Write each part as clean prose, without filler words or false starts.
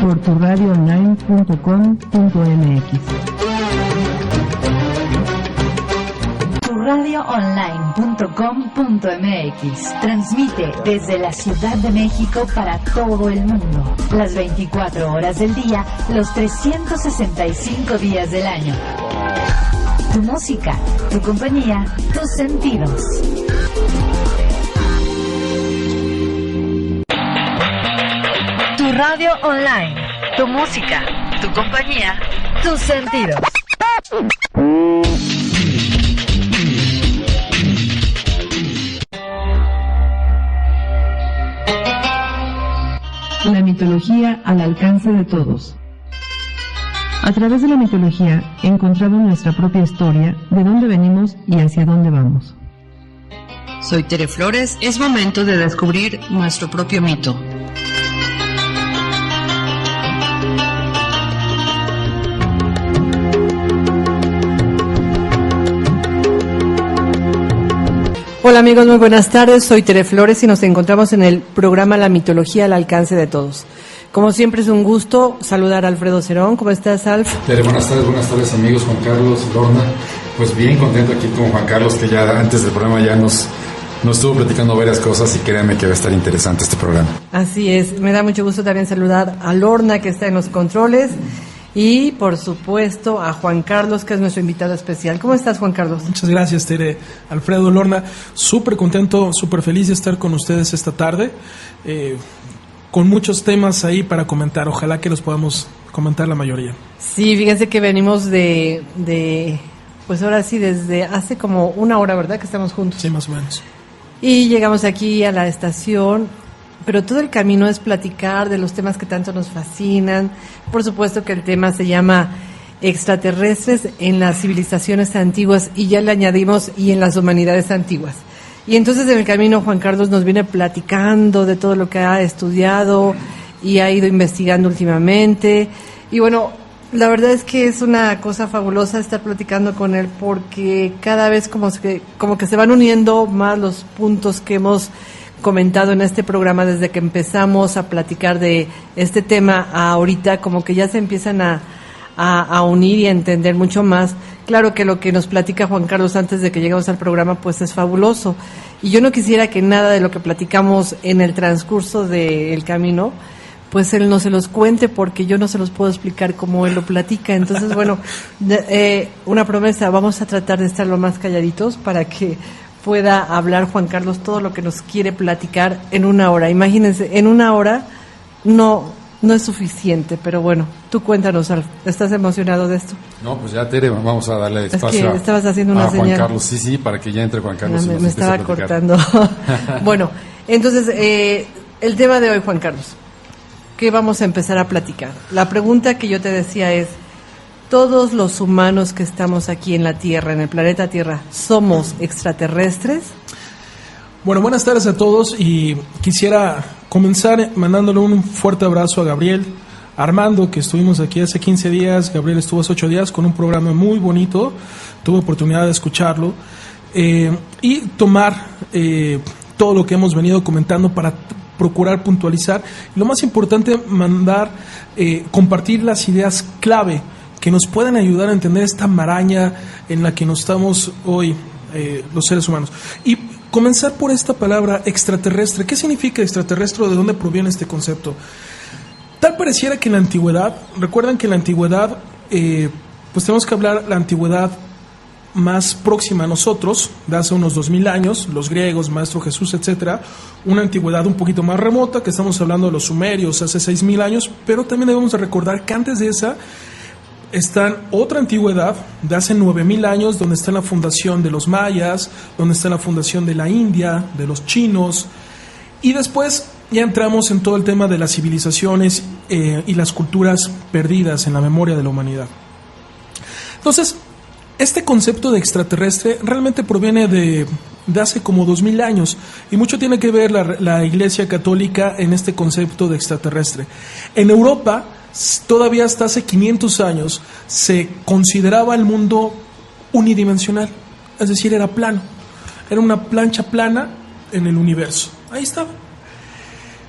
por turradioonline.com.mx. Turradioonline.com.mx transmite desde la Ciudad de México para todo el mundo, las 24 horas del día, los 365 días del año. Tu música, tu compañía, tus sentidos. Tu radio online, tu música, tu compañía, tus sentidos. La mitología al alcance de todos. A través de la mitología encontramos nuestra propia historia, de dónde venimos y hacia dónde vamos. Soy Tere Flores, es momento de descubrir nuestro propio mito. Hola amigos, muy buenas tardes, soy Tere Flores y nos encontramos en el programa La Mitología al Alcance de Todos. Como siempre es un gusto saludar a Alfredo Cerón. ¿Cómo estás, Alf? Tere, buenas tardes amigos, Juan Carlos, Lorna. Pues bien contento aquí con Juan Carlos, que ya antes del programa ya nos estuvo platicando varias cosas y créanme que va a estar interesante este programa. Así es, me da mucho gusto también saludar a Lorna, que está en los controles, y por supuesto a Juan Carlos, que es nuestro invitado especial. ¿Cómo estás, Juan Carlos? Muchas gracias, Tere. Alfredo, Lorna, súper contento, súper feliz de estar con ustedes esta tarde, con muchos temas ahí para comentar. Ojalá que los podamos comentar la mayoría. Sí, fíjense que venimos de pues ahora sí, desde hace como una hora, ¿verdad?, que estamos juntos. Sí, más o menos. Y llegamos aquí a la estación, pero todo el camino es platicar de los temas que tanto nos fascinan. Por supuesto que el tema se llama extraterrestres en las civilizaciones antiguas, y ya le añadimos y en las humanidades antiguas. Y entonces en el camino Juan Carlos nos viene platicando de todo lo que ha estudiado y ha ido investigando últimamente. Y bueno, la verdad es que es una cosa fabulosa estar platicando con él, porque cada vez como que se van uniendo más los puntos que hemos comentado en este programa desde que empezamos a platicar de este tema a ahorita, como que ya se empiezan a unir y a entender mucho más. Claro que lo que nos platica Juan Carlos antes de que lleguemos al programa pues es fabuloso, y yo no quisiera que nada de lo que platicamos en el transcurso del camino pues él no se los cuente, porque yo no se los puedo explicar como él lo platica. Entonces bueno, una promesa, vamos a tratar de estar lo más calladitos para que pueda hablar Juan Carlos todo lo que nos quiere platicar en una hora. Imagínense, en una hora no es suficiente, pero bueno, tú cuéntanos, Alf, ¿estás emocionado de esto? No, pues ya, Tere, vamos a darle espacio que estabas haciendo una Juan señal. Carlos. Sí, para que ya entre Juan Carlos. Me estaba cortando. Bueno, entonces, el tema de hoy, Juan Carlos, ¿qué vamos a empezar a platicar? La pregunta que yo te decía es, ¿todos los humanos que estamos aquí en la Tierra, en el planeta Tierra, somos extraterrestres? Bueno, buenas tardes a todos, y quisiera comenzar mandándole un fuerte abrazo a Gabriel, Armando, que estuvimos aquí hace 15 días, Gabriel estuvo hace 8 días con un programa muy bonito, tuve oportunidad de escucharlo, y tomar todo lo que hemos venido comentando para procurar puntualizar, y lo más importante, compartir las ideas clave que nos pueden ayudar a entender esta maraña en la que nos estamos hoy los seres humanos. Y comenzar por esta palabra extraterrestre. ¿Qué significa extraterrestre? ¿De dónde proviene este concepto? Tal pareciera que en la antigüedad, recuerdan que en la antigüedad, pues tenemos que hablar la antigüedad más próxima a nosotros, de hace unos 2000 años, los griegos, Maestro Jesús, etcétera, una antigüedad un poquito más remota, que estamos hablando de los sumerios hace 6000 años, pero también debemos de recordar que antes de esa está otra antigüedad de hace 9000 años, donde está la fundación de los mayas, donde está la fundación de la India, de los chinos, y después ya entramos en todo el tema de las civilizaciones y las culturas perdidas en la memoria de la humanidad. Entonces, este concepto de extraterrestre realmente proviene de hace como 2000 años, y mucho tiene que ver la Iglesia Católica en este concepto de extraterrestre. En Europa, todavía hasta hace 500 años, se consideraba el mundo unidimensional, es decir, era plano, era una plancha plana en el universo, ahí estaba.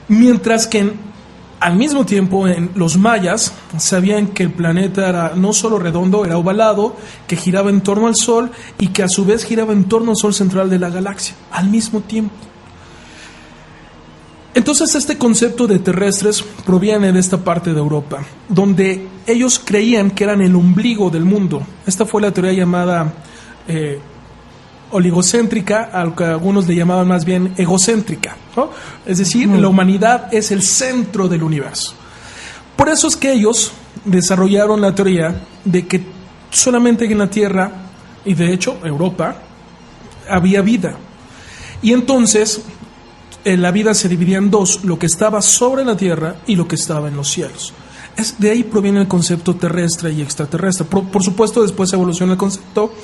Mientras que Al mismo tiempo, los mayas sabían que el planeta era no solo redondo, era ovalado, que giraba en torno al Sol y que a su vez giraba en torno al Sol central de la galaxia, al mismo tiempo. Entonces este concepto de terrestres proviene de esta parte de Europa, donde ellos creían que eran el ombligo del mundo. Esta fue la teoría llamada oligocéntrica, a lo que algunos le llamaban más bien egocéntrica, ¿no? Es decir, la humanidad es el centro del universo. Por eso es que ellos desarrollaron la teoría de que solamente en la Tierra, y de hecho Europa, había vida. Y entonces la vida se dividía en dos, lo que estaba sobre la Tierra y lo que estaba en los cielos. De ahí proviene el concepto terrestre y extraterrestre. Por supuesto, después evoluciona el concepto.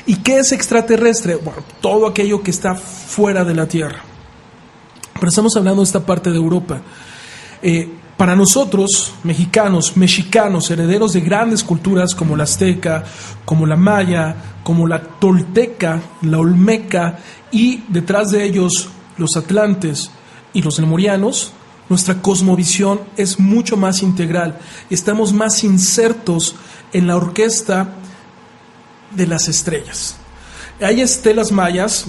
¿Y qué es extraterrestre? Bueno, todo aquello que está fuera de la Tierra. Pero estamos hablando de esta parte de Europa. Para nosotros, mexicanos, herederos de grandes culturas como la azteca, como la maya, como la tolteca, la olmeca, y detrás de ellos los atlantes y los lemurianos, nuestra cosmovisión es mucho más integral. Estamos más insertos en la orquesta de las estrellas. Hay estelas mayas,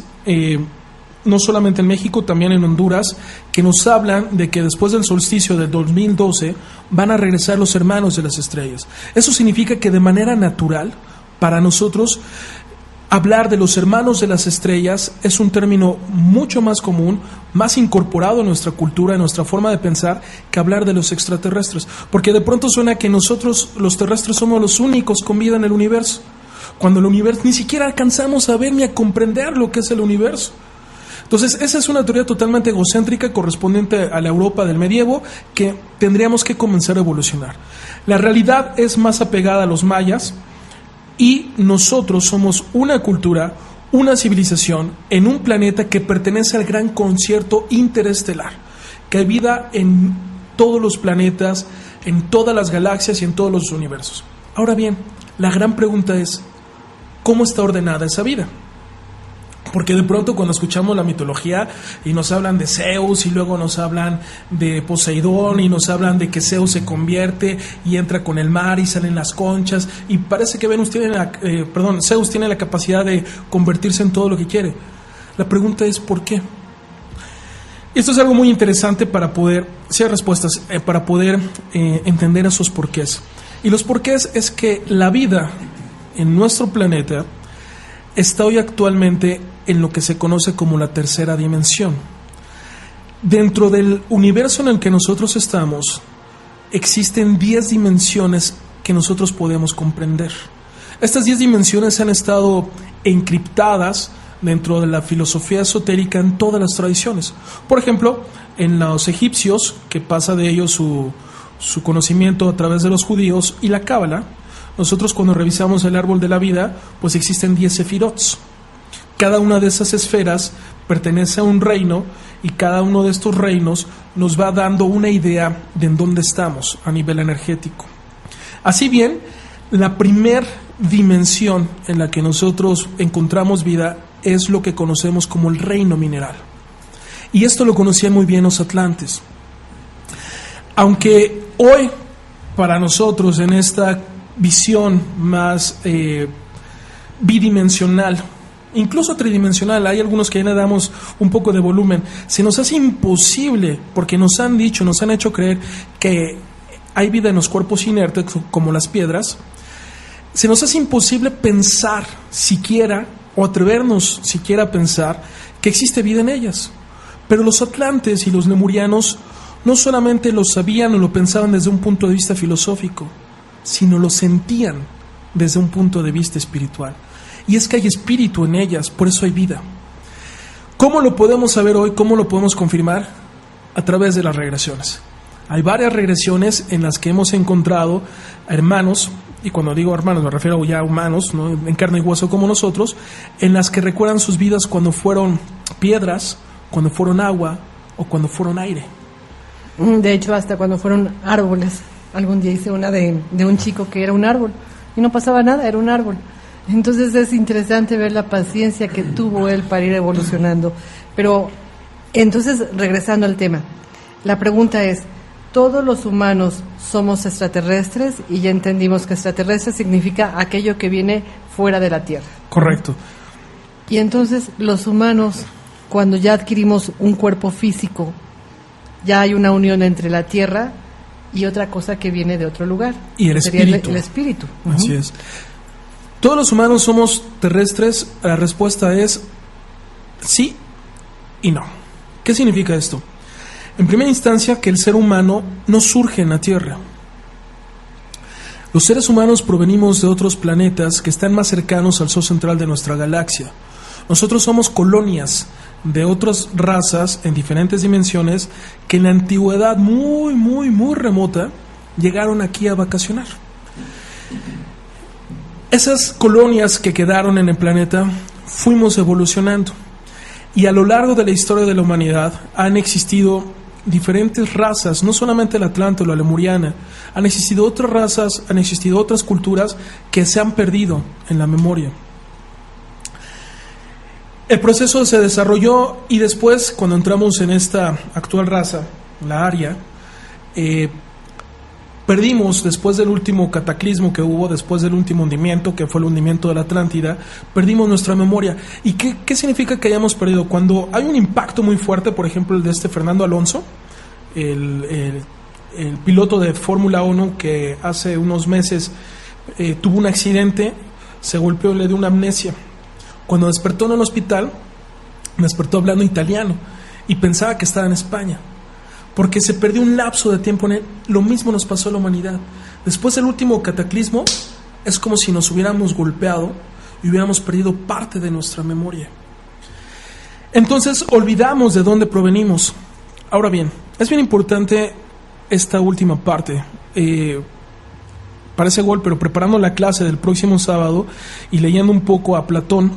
no solamente en México, también en Honduras, que nos hablan de que después del solsticio del 2012 van a regresar los hermanos de las estrellas. Eso significa que de manera natural, para nosotros, hablar de los hermanos de las estrellas es un término mucho más común, más incorporado en nuestra cultura, en nuestra forma de pensar, que hablar de los extraterrestres. Porque de pronto suena que nosotros, los terrestres, somos los únicos con vida en el universo, cuando el universo ni siquiera alcanzamos a ver ni a comprender lo que es el universo. Entonces, esa es una teoría totalmente egocéntrica correspondiente a la Europa del medievo que tendríamos que comenzar a evolucionar. La realidad es más apegada a los mayas, y nosotros somos una cultura, una civilización en un planeta que pertenece al gran concierto interestelar, que hay vida en todos los planetas, en todas las galaxias y en todos los universos. Ahora bien, la gran pregunta es, ¿cómo está ordenada esa vida? Porque de pronto cuando escuchamos la mitología y nos hablan de Zeus y luego nos hablan de Poseidón y nos hablan de que Zeus se convierte y entra con el mar y salen las conchas y parece que Zeus tiene la capacidad de convertirse en todo lo que quiere. La pregunta es ¿por qué? Esto es algo muy interesante para poder, si hay respuestas, para poder entender esos porqués. Y los porqués es que la vida en nuestro planeta está hoy actualmente en lo que se conoce como la tercera dimensión. Dentro del universo en el que nosotros estamos, existen 10 dimensiones que nosotros podemos comprender. Estas 10 dimensiones han estado encriptadas dentro de la filosofía esotérica en todas las tradiciones. Por ejemplo, en los egipcios, que pasa de ellos su conocimiento a través de los judíos, y la cábala, nosotros cuando revisamos el árbol de la vida, pues existen 10 sefirots. Cada una de esas esferas pertenece a un reino y cada uno de estos reinos nos va dando una idea de en dónde estamos a nivel energético. Así bien, la primer dimensión en la que nosotros encontramos vida es lo que conocemos como el reino mineral. Y esto lo conocían muy bien los atlantes. Aunque hoy, para nosotros, en esta visión más bidimensional, incluso tridimensional, hay algunos que ya le damos un poco de volumen, se nos hace imposible, porque nos han hecho creer que hay vida en los cuerpos inertes como las piedras. Se nos hace imposible pensar siquiera, o atrevernos siquiera a pensar que existe vida en ellas. Pero los atlantes y los lemurianos no solamente lo sabían o lo pensaban desde un punto de vista filosófico, sino lo sentían desde un punto de vista espiritual. Y es que hay espíritu en ellas, por eso hay vida. ¿Cómo lo podemos saber hoy? ¿Cómo lo podemos confirmar? A través de las regresiones. Hay varias regresiones en las que hemos encontrado hermanos, y cuando digo hermanos me refiero ya a humanos, ¿no?, en carne y hueso como nosotros, en las que recuerdan sus vidas cuando fueron piedras, cuando fueron agua o cuando fueron aire. De hecho, hasta cuando fueron árboles. Algún día hice una de un chico que era un árbol y no pasaba nada, era un árbol. Entonces es interesante ver la paciencia que tuvo él para ir evolucionando. Pero entonces, regresando al tema, la pregunta es, todos los humanos somos extraterrestres y ya entendimos que extraterrestre significa aquello que viene fuera de la Tierra. Correcto. Y entonces los humanos, cuando ya adquirimos un cuerpo físico, ya hay una unión entre la Tierra y otra cosa que viene de otro lugar. Y el espíritu. El espíritu. Así es. ¿Todos los humanos somos terrestres? La respuesta es sí y no. ¿Qué significa esto? En primera instancia, que el ser humano no surge en la Tierra. Los seres humanos provenimos de otros planetas que están más cercanos al sol central de nuestra galaxia. Nosotros somos colonias de otras razas en diferentes dimensiones que en la antigüedad muy remota llegaron aquí a vacacionar. Esas colonias que quedaron en el planeta fuimos evolucionando y a lo largo de la historia de la humanidad han existido diferentes razas, no solamente la atlante o la lemuriana, han existido otras razas, han existido otras culturas que se han perdido en la memoria. El proceso se desarrolló y después, cuando entramos en esta actual raza, la Aria, perdimos, después del último cataclismo que hubo, después del último hundimiento, que fue el hundimiento de la Atlántida, perdimos nuestra memoria. ¿Y qué significa que hayamos perdido? Cuando hay un impacto muy fuerte, por ejemplo el de Fernando Alonso, el piloto de Fórmula 1 que hace unos meses tuvo un accidente, se golpeó, le dio una amnesia. Cuando despertó en el hospital, despertó hablando italiano y pensaba que estaba en España, porque se perdió un lapso de tiempo en él. Lo mismo nos pasó a la humanidad. Después del último cataclismo, es como si nos hubiéramos golpeado y hubiéramos perdido parte de nuestra memoria. Entonces olvidamos de dónde provenimos. Ahora bien, es bien importante esta última parte. Parece gol, pero preparando la clase del próximo sábado y leyendo un poco a Platón,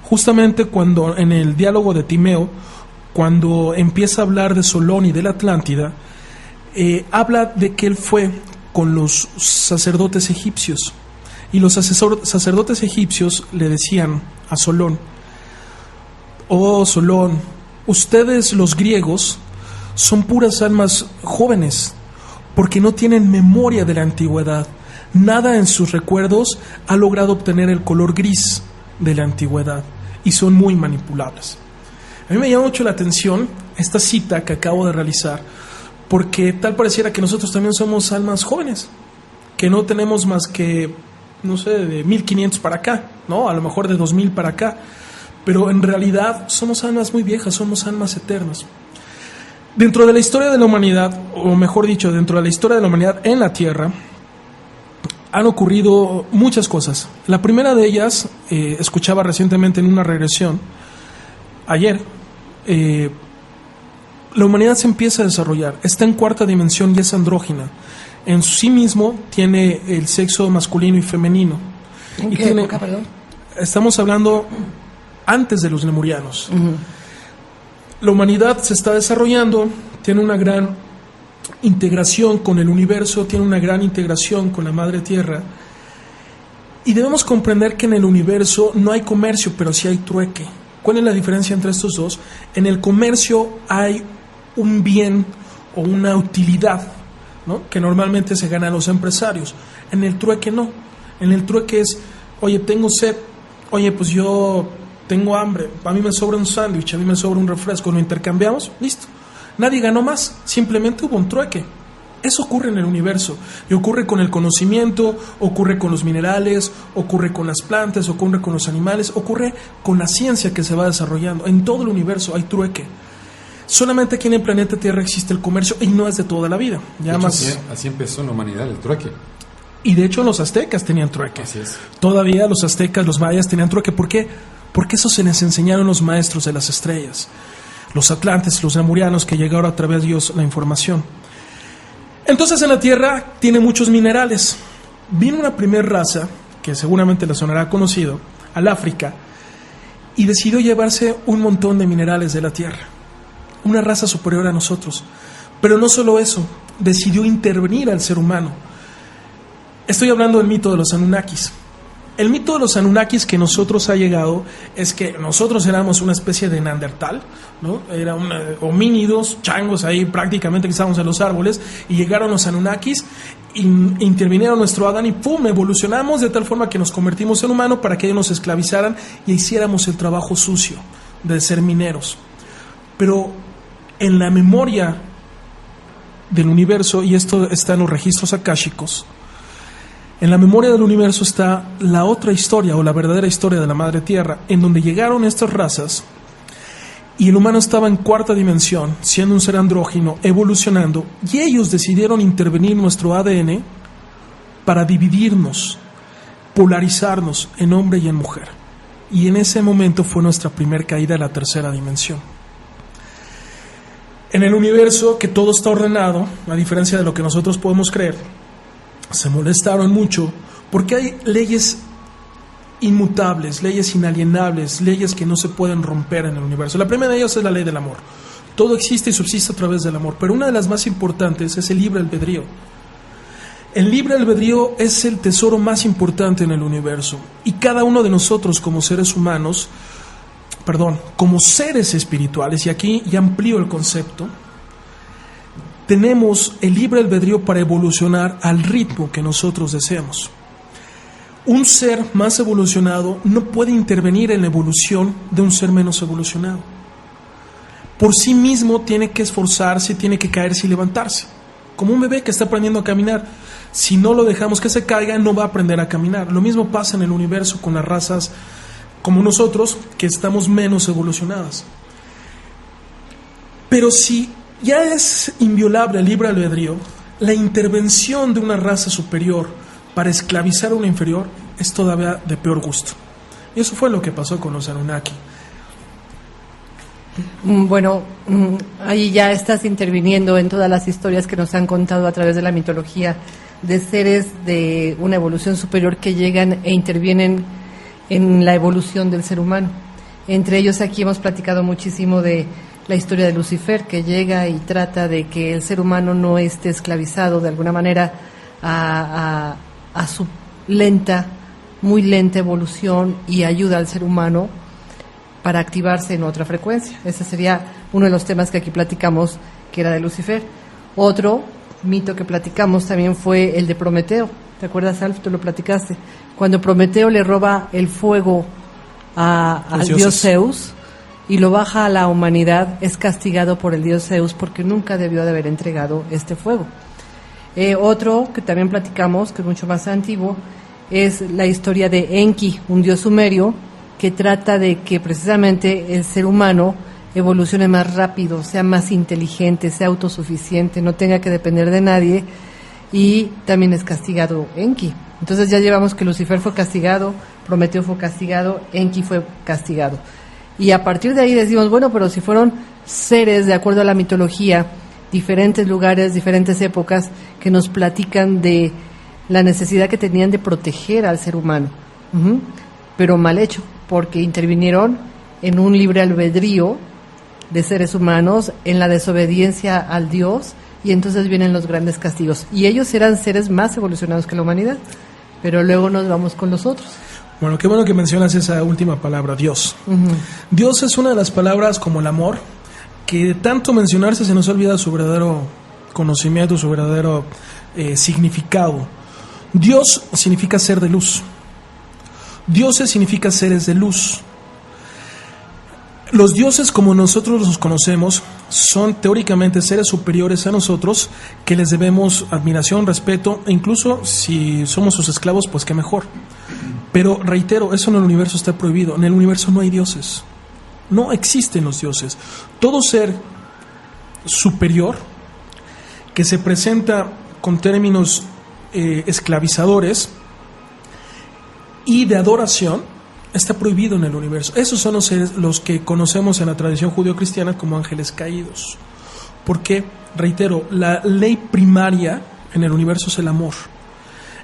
justamente cuando en el diálogo de Timeo, cuando empieza a hablar de Solón y de la Atlántida, habla de que él fue con los sacerdotes egipcios y los sacerdotes egipcios le decían a Solón: oh Solón, ustedes los griegos son puras almas jóvenes porque no tienen memoria de la antigüedad. Nada en sus recuerdos ha logrado obtener el color gris de la antigüedad y son muy manipulables. A mí me llama mucho la atención esta cita que acabo de realizar, porque tal pareciera que nosotros también somos almas jóvenes, que no tenemos más que, no sé, de 1500 para acá, ¿no? A lo mejor de 2000 para acá, pero en realidad somos almas muy viejas, somos almas eternas. Dentro de la historia de la humanidad, o mejor dicho, dentro de la historia de la humanidad en la Tierra, han ocurrido muchas cosas. La primera de ellas, escuchaba recientemente en una regresión, ayer, la humanidad se empieza a desarrollar, está en cuarta dimensión y es andrógina. En sí mismo tiene el sexo masculino y femenino. ¿En qué época, perdón? Estamos hablando antes de los lemurianos. La humanidad se está desarrollando, tiene una gran integración con el universo, tiene una gran integración con la madre tierra, y debemos comprender que en el universo no hay comercio, pero sí hay trueque. ¿Cuál es la diferencia entre estos dos? En el comercio hay un bien o una utilidad, ¿no?, que normalmente se gana a los empresarios. En el trueque no. En el trueque es: oye, tengo sed, oye, pues yo tengo hambre, a mí me sobra un sándwich, a mí me sobra un refresco, lo intercambiamos, listo. Nadie ganó más, simplemente hubo un trueque. Eso ocurre en el universo, y ocurre con el conocimiento, ocurre con los minerales, ocurre con las plantas, ocurre con los animales, ocurre con la ciencia que se va desarrollando. En todo el universo hay trueque. Solamente aquí en el planeta Tierra existe el comercio, y no es de toda la vida. Ya más... así empezó en la humanidad, el trueque. Y de hecho los aztecas tenían trueque. Así es. Todavía los aztecas, los mayas tenían trueque. ¿Por qué? Porque eso se les enseñaron los maestros de las estrellas, los atlantes, los lemurianos, que llegaron a través de Dios la información. Entonces en la Tierra tiene muchos minerales. Vino una primer raza, que seguramente les sonará conocido, al África, y decidió llevarse un montón de minerales de la Tierra. Una raza superior a nosotros. Pero no solo eso, decidió intervenir al ser humano. Estoy hablando del mito de los Anunnakis. El mito de los Anunnakis que nosotros ha llegado es que nosotros éramos una especie de Neandertal, ¿no? Era homínidos, changos ahí prácticamente que estábamos en los árboles, y llegaron los Anunnakis, intervinieron nuestro Adán y ¡pum! Evolucionamos de tal forma que nos convertimos en humano para que ellos nos esclavizaran y hiciéramos el trabajo sucio de ser mineros. Pero en la memoria del universo, y esto está en los registros akáshicos, en la memoria del universo está la otra historia o la verdadera historia de la Madre Tierra, en donde llegaron estas razas y el humano estaba en cuarta dimensión, siendo un ser andrógino, evolucionando, y ellos decidieron intervenir nuestro ADN para dividirnos, polarizarnos en hombre y en mujer. Y en ese momento fue nuestra primer caída a la tercera dimensión. En el universo, que todo está ordenado, a diferencia de lo que nosotros podemos creer, se molestaron mucho porque hay leyes inmutables, leyes inalienables, leyes que no se pueden romper en el universo. La primera de ellas es la ley del amor. Todo existe y subsiste a través del amor, pero una de las más importantes es el libre albedrío. El libre albedrío es el tesoro más importante en el universo, y cada uno de nosotros como seres humanos, como seres espirituales, y aquí ya amplío el concepto, tenemos el libre albedrío para evolucionar al ritmo que nosotros deseamos. Un ser más evolucionado no puede intervenir en la evolución de un ser menos evolucionado. Por sí mismo tiene que esforzarse, tiene que caerse y levantarse. Como un bebé que está aprendiendo a caminar. Si no lo dejamos que se caiga, no va a aprender a caminar. Lo mismo pasa en el universo con las razas como nosotros, que estamos menos evolucionadas. Pero si ya es inviolable el libre albedrío, la intervención de una raza superior para esclavizar a una inferior es todavía de peor gusto. Y eso fue lo que pasó con los Anunnaki. Bueno, ahí ya estás interviniendo en todas las historias que nos han contado a través de la mitología de seres de una evolución superior que llegan e intervienen en la evolución del ser humano. Entre ellos aquí hemos platicado muchísimo de la historia de Lucifer, que llega y trata de que el ser humano no esté esclavizado de alguna manera a su muy lenta evolución, y ayuda al ser humano para activarse en otra frecuencia. Ese sería uno de los temas que aquí platicamos, que era de Lucifer. Otro mito que platicamos también fue el de Prometeo. ¿Te acuerdas, Alf? Tú lo platicaste. Cuando Prometeo le roba el fuego al dios Zeus y lo baja a la humanidad, es castigado por el dios Zeus porque nunca debió de haber entregado este fuego. Otro que también platicamos, que es mucho más antiguo, es la historia de Enki, un dios sumerio, que trata de que precisamente el ser humano evolucione más rápido, sea más inteligente, sea autosuficiente, no tenga que depender de nadie, y también es castigado Enki. Entonces ya llevamos que Lucifer fue castigado, Prometeo fue castigado, Enki fue castigado. Y a partir de ahí decimos, bueno, pero si fueron seres, de acuerdo a la mitología, diferentes lugares, diferentes épocas, que nos platican de la necesidad que tenían de proteger al ser humano, pero mal hecho, porque intervinieron en un libre albedrío de seres humanos, en la desobediencia al Dios, y entonces vienen los grandes castigos. Y ellos eran seres más evolucionados que la humanidad, pero luego nos vamos con los otros. Bueno, qué bueno que mencionas esa última palabra, Dios. Dios es una de las palabras como el amor, que de tanto mencionarse se nos olvida su verdadero conocimiento, su verdadero significado. Dios significa ser de luz. Dioses significa seres de luz. Los dioses, como nosotros los conocemos, son teóricamente seres superiores a nosotros, que les debemos admiración, respeto, e incluso si somos sus esclavos, pues qué mejor. Pero reitero, eso en el universo está prohibido. En el universo no hay dioses. No existen los dioses. Todo ser superior que se presenta con términos esclavizadores y de adoración está prohibido en el universo. Esos son los seres, los que conocemos en la tradición judeocristiana como ángeles caídos. Porque, reitero, la ley primaria en el universo es el amor.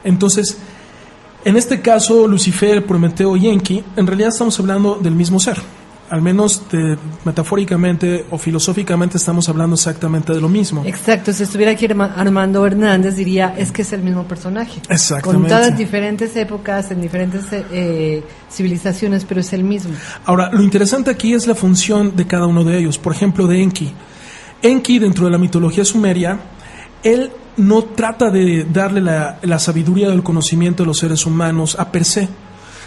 Entonces, en este caso, Lucifer, Prometeo y Enki, en realidad estamos hablando del mismo ser. al menos metafóricamente o filosóficamente estamos hablando exactamente de lo mismo. Exacto, si estuviera aquí Armando Hernández diría, es que es el mismo personaje. Exactamente. Contadas diferentes épocas, en diferentes civilizaciones, pero es el mismo. Ahora, lo interesante aquí es la función de cada uno de ellos. Por ejemplo, de Enki. Enki, dentro de la mitología sumeria, él no trata de darle la sabiduría del conocimiento de los seres humanos a per se,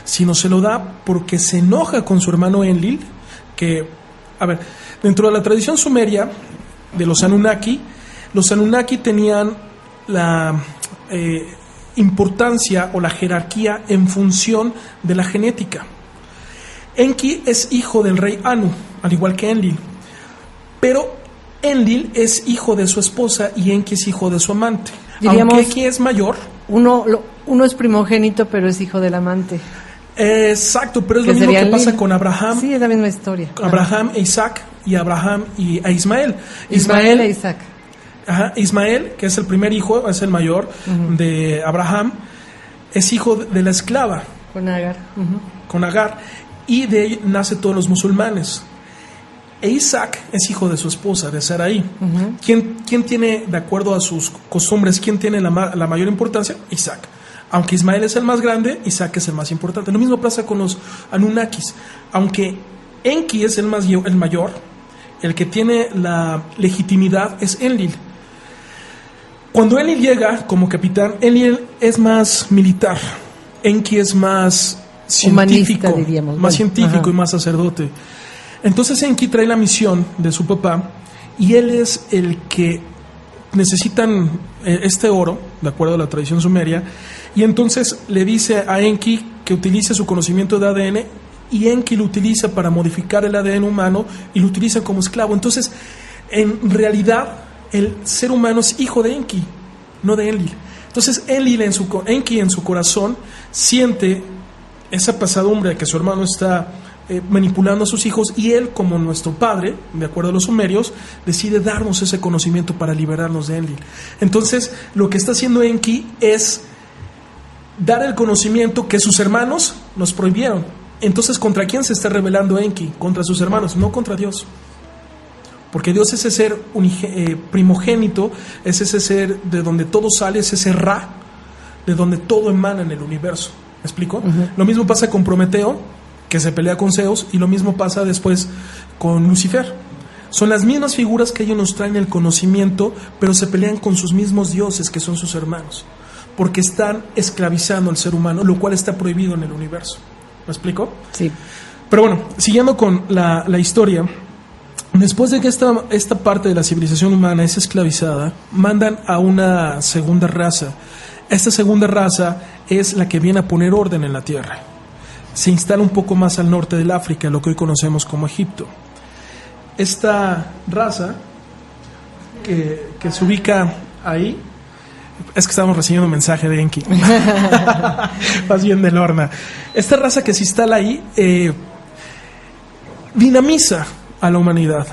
sino se lo da porque se enoja con su hermano Enlil, que, a ver, dentro de la tradición sumeria de los Anunnaki tenían la importancia o la jerarquía en función de la genética. Enki es hijo del rey Anu, al igual que Enlil, pero Enlil es hijo de su esposa y Enki es hijo de su amante. Diríamos, aunque Enki es mayor. Uno es primogénito, pero es hijo del amante. Exacto, pero es lo mismo que pasa con Abraham. Sí, es la misma historia. Abraham e Isaac, y Abraham e Ismael. Ismael e Isaac. Ajá, Ismael, que es el primer hijo, es el mayor de Abraham, es hijo de la esclava. Con Agar. Con Agar. Y de ahí nace todos los musulmanes. E Isaac es hijo de su esposa, de Sarai. ¿Quién tiene, de acuerdo a sus costumbres, quién tiene la mayor importancia? Isaac. Aunque Ismael es el más grande, Isaac es el más importante. Lo mismo pasa con los Anunnakis. Aunque Enki es el mayor, el que tiene la legitimidad es Enlil. Cuando Enlil llega como capitán, Enlil es más militar. Enki es más científico, humanista, diríamos. Más científico y más sacerdote. Entonces Enki trae la misión de su papá y él es el que necesitan este oro, de acuerdo a la tradición sumeria, y entonces le dice a Enki que utilice su conocimiento de ADN, y Enki lo utiliza para modificar el ADN humano y lo utiliza como esclavo. Entonces, en realidad, el ser humano es hijo de Enki, no de Enlil. Entonces, Enki en su corazón siente esa pesadumbre de que su hermano está manipulando a sus hijos, y él, como nuestro padre, de acuerdo a los sumerios, decide darnos ese conocimiento para liberarnos de Enlil. Entonces, lo que está haciendo Enki es dar el conocimiento que sus hermanos nos prohibieron. Entonces, ¿contra quién se está rebelando Enki? Contra sus hermanos, no contra Dios. Porque Dios es ese ser primogénito, es ese ser de donde todo sale, es ese Ra, de donde todo emana en el universo. ¿Me explico? Lo mismo pasa con Prometeo, que se pelea con Zeus, y lo mismo pasa después con Lucifer. Son las mismas figuras que ellos nos traen el conocimiento, pero se pelean con sus mismos dioses, que son sus hermanos, porque están esclavizando al ser humano, lo cual está prohibido en el universo. ¿Me explico? Sí. Pero bueno, siguiendo con la historia, después de que esta parte de la civilización humana es esclavizada, mandan a una segunda raza. Esta segunda raza es la que viene a poner orden en la tierra. Se instala un poco más al norte del África, lo que hoy conocemos como Egipto. Esta raza que se ubica ahí, es que estamos recibiendo un mensaje de Enki, más bien de Lorna. Esta raza que se instala ahí dinamiza a la humanidad.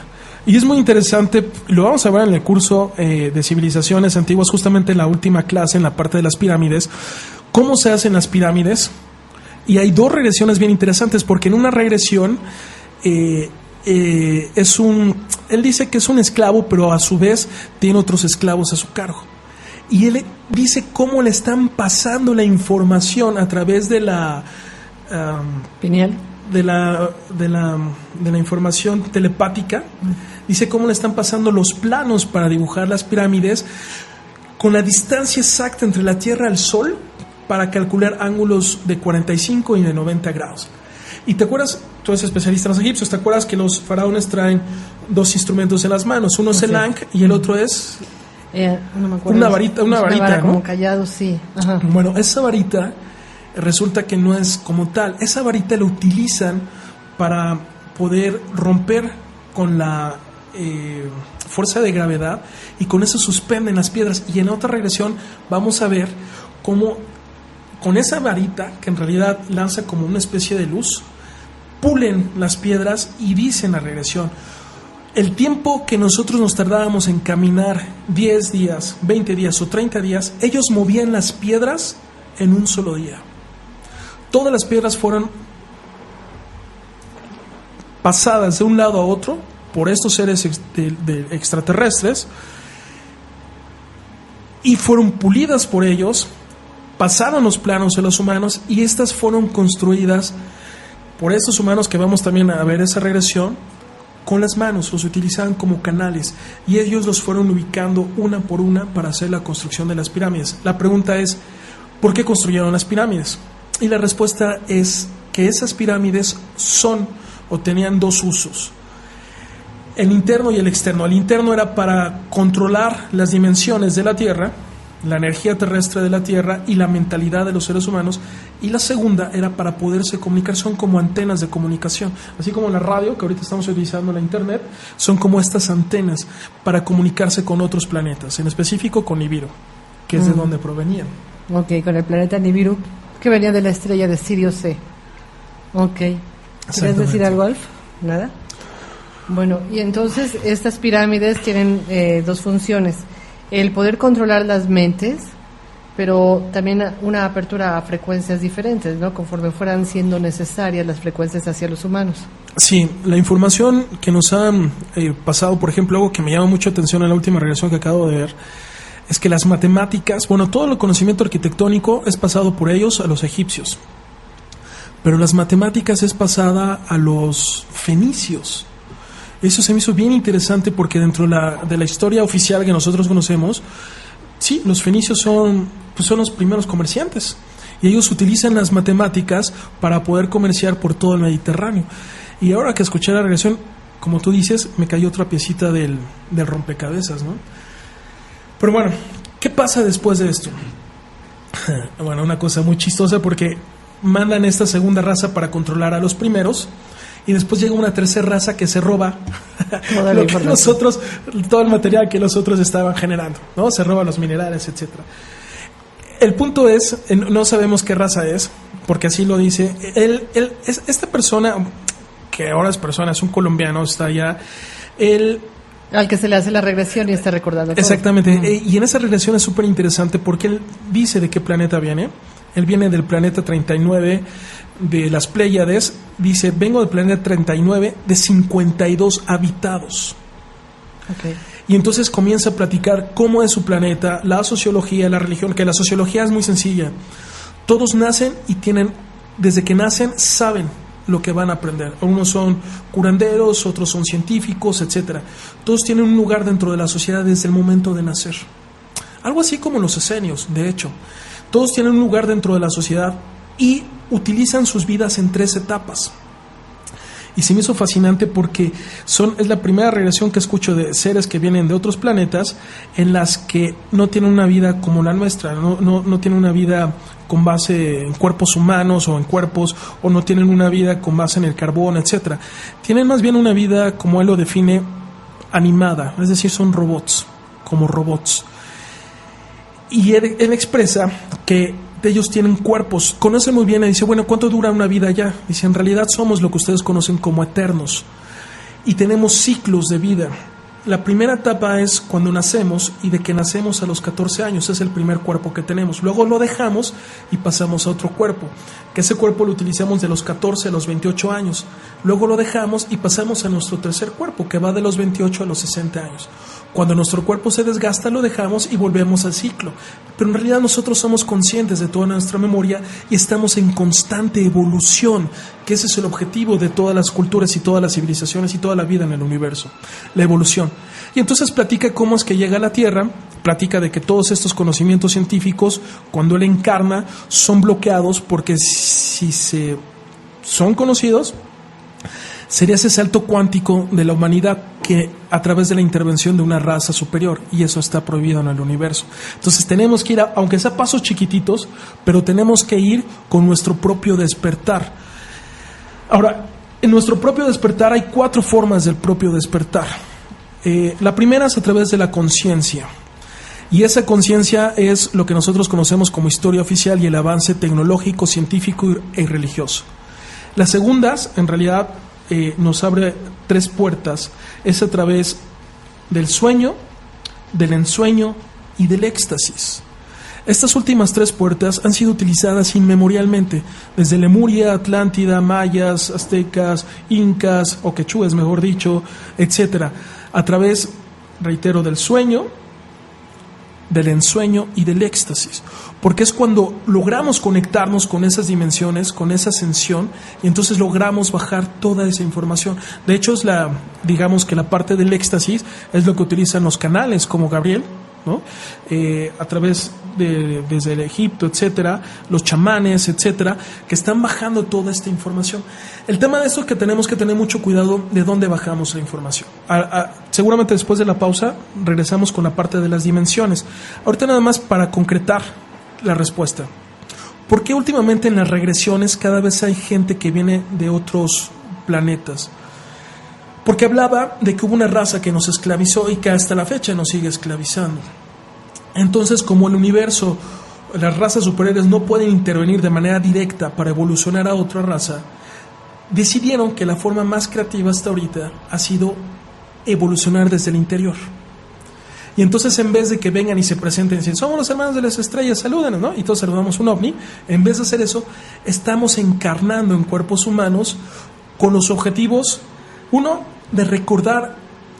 Y es muy interesante, lo vamos a ver en el curso de civilizaciones antiguas, justamente en la última clase, en la parte de las pirámides, cómo se hacen las pirámides. Y hay dos regresiones bien interesantes, porque en una regresión él dice que es un esclavo, pero a su vez tiene otros esclavos a su cargo. Y él dice cómo le están pasando la información a través de la pineal, de la información telepática. Dice cómo le están pasando los planos para dibujar las pirámides con la distancia exacta entre la Tierra al Sol, para calcular ángulos de 45 y de 90 grados. Y te acuerdas, tú eres especialista en los egipcios, ¿te acuerdas que los faraones traen dos instrumentos en las manos? Uno es el Ankh y el otro es no me acuerdo, una varita, vara, ¿no? Como callado, sí. Ajá. Bueno, esa varita resulta que no es como tal. Esa varita la utilizan para poder romper con la fuerza de gravedad, y con eso suspenden las piedras. Y en otra regresión vamos a ver cómo con esa varita, que en realidad lanza como una especie de luz, pulen las piedras y dicen la regresión. El tiempo que nosotros nos tardábamos en caminar 10 días, 20 días o 30 días, ellos movían las piedras en un solo día. Todas las piedras fueron pasadas de un lado a otro por estos seres extraterrestres y fueron pulidas por ellos, pasaron los planos de los humanos y estas fueron construidas por estos humanos que vamos también a ver esa regresión. Con las manos los utilizaban como canales y ellos los fueron ubicando una por una para hacer la construcción de las pirámides. La pregunta es, ¿por qué construyeron las pirámides? Y la respuesta es que esas pirámides son o tenían dos usos, el interno y el externo. El interno era para controlar las dimensiones de la Tierra, la energía terrestre de la Tierra y la mentalidad de los seres humanos, y la segunda era para poderse comunicar, son como antenas de comunicación, así como la radio que ahorita estamos utilizando, la internet, son como estas antenas para comunicarse con otros planetas, en específico con Nibiru, que es de donde provenían. Ok, con el planeta Nibiru, que venía de la estrella de Sirio C. Ok, ¿quieres decir algo, Alf? ¿Nada? Bueno, y entonces estas pirámides tienen dos funciones: el poder controlar las mentes, pero también una apertura a frecuencias diferentes, ¿no? Conforme fueran siendo necesarias las frecuencias hacia los humanos. Sí, la información que nos han pasado, por ejemplo, algo que me llama mucho atención en la última regresión que acabo de ver, es que las matemáticas, bueno, todo el conocimiento arquitectónico es pasado por ellos a los egipcios, pero las matemáticas es pasada a los fenicios. Eso se me hizo bien interesante porque dentro de la historia oficial que nosotros conocemos, sí, los fenicios son los primeros comerciantes y ellos utilizan las matemáticas para poder comerciar por todo el Mediterráneo. Y ahora que escuché la regresión, como tú dices, me cayó otra piecita del rompecabezas, ¿no? Pero bueno, ¿qué pasa después de esto? Bueno, una cosa muy chistosa porque mandan esta segunda raza para controlar a los primeros. Y después llega una tercera raza que se roba todo el material que los otros estaban generando, ¿no? Se roba los minerales, etcétera. El punto es, no sabemos qué raza es, porque así lo dice. Esta persona, que ahora es persona, es un colombiano, está allá. Al que se le hace la regresión y está recordando todo. Exactamente. Y en esa regresión es súper interesante porque él dice de qué planeta viene. Él viene del planeta 39 de las Pléyades. Dice, vengo del planeta 39 de 52 habitados. Okay. Y entonces comienza a platicar cómo es su planeta, la sociología, la religión, que la sociología es muy sencilla. Todos nacen y desde que nacen, saben lo que van a aprender. Unos son curanderos, otros son científicos, etcétera. Todos tienen un lugar dentro de la sociedad desde el momento de nacer. Algo así como los esenios, de hecho. Todos tienen un lugar dentro de la sociedad y utilizan sus vidas en 3 etapas. Y se me hizo fascinante porque es la primera regresión que escucho de seres que vienen de otros planetas en las que no tienen una vida como la nuestra, no tienen una vida con base en cuerpos humanos o en cuerpos, o no tienen una vida con base en el carbón, etcétera. Tienen más bien una vida, como él lo define, animada, es decir, son robots, como robots. Y él expresa que ellos tienen cuerpos, conocen muy bien, y dice, bueno, ¿cuánto dura una vida ya? Dice, en realidad somos lo que ustedes conocen como eternos y tenemos ciclos de vida. La primera etapa es cuando nacemos, y de que nacemos a los 14 años, es el primer cuerpo que tenemos. Luego lo dejamos y pasamos a otro cuerpo, que ese cuerpo lo utilizamos de los 14 a los 28 años. Luego lo dejamos y pasamos a nuestro tercer cuerpo, que va de los 28 a los 60 años. Cuando nuestro cuerpo se desgasta, lo dejamos y volvemos al ciclo. Pero en realidad nosotros somos conscientes de toda nuestra memoria y estamos en constante evolución, que ese es el objetivo de todas las culturas y todas las civilizaciones y toda la vida en el universo, la evolución. Y entonces platica cómo es que llega a la Tierra, platica de que todos estos conocimientos científicos, cuando él encarna, son bloqueados porque si son conocidos, sería ese salto cuántico de la humanidad que a través de la intervención de una raza superior, y eso está prohibido en el universo. Entonces tenemos que ir, aunque sea pasos chiquititos, pero tenemos que ir con nuestro propio despertar. Ahora, en nuestro propio despertar hay 4 formas del propio despertar. La primera es a través de la conciencia, y esa conciencia es lo que nosotros conocemos como historia oficial y el avance tecnológico, científico y religioso. Las segundas, en realidad, nos abre 3 puertas, es a través del sueño, del ensueño y del éxtasis. Estas últimas 3 puertas han sido utilizadas inmemorialmente, desde Lemuria, Atlántida, mayas, aztecas, incas o quechúes, mejor dicho, etcétera, a través, reitero, del sueño, del ensueño y del éxtasis, porque es cuando logramos conectarnos con esas dimensiones, con esa ascensión, y entonces logramos bajar toda esa información. De hecho, digamos que la parte del éxtasis es lo que utilizan los canales como Gabriel, ¿no? A través desde el Egipto, etcétera, los chamanes, etcétera, que están bajando toda esta información. El tema de esto es que tenemos que tener mucho cuidado de dónde bajamos la información. Seguramente después de la pausa regresamos con la parte de las dimensiones. Ahorita nada más para concretar la respuesta. ¿Por qué últimamente en las regresiones cada vez hay gente que viene de otros planetas? Porque hablaba de que hubo una raza que nos esclavizó y que hasta la fecha nos sigue esclavizando. Entonces, como el universo, las razas superiores no pueden intervenir de manera directa para evolucionar a otra raza, decidieron que la forma más creativa hasta ahorita ha sido evolucionar desde el interior. Y entonces, en vez de que vengan y se presenten y dicen, somos los hermanos de las estrellas, salúdenos, ¿no? Y todos saludamos un ovni. En vez de hacer eso, estamos encarnando en cuerpos humanos con los objetivos, uno, de recordar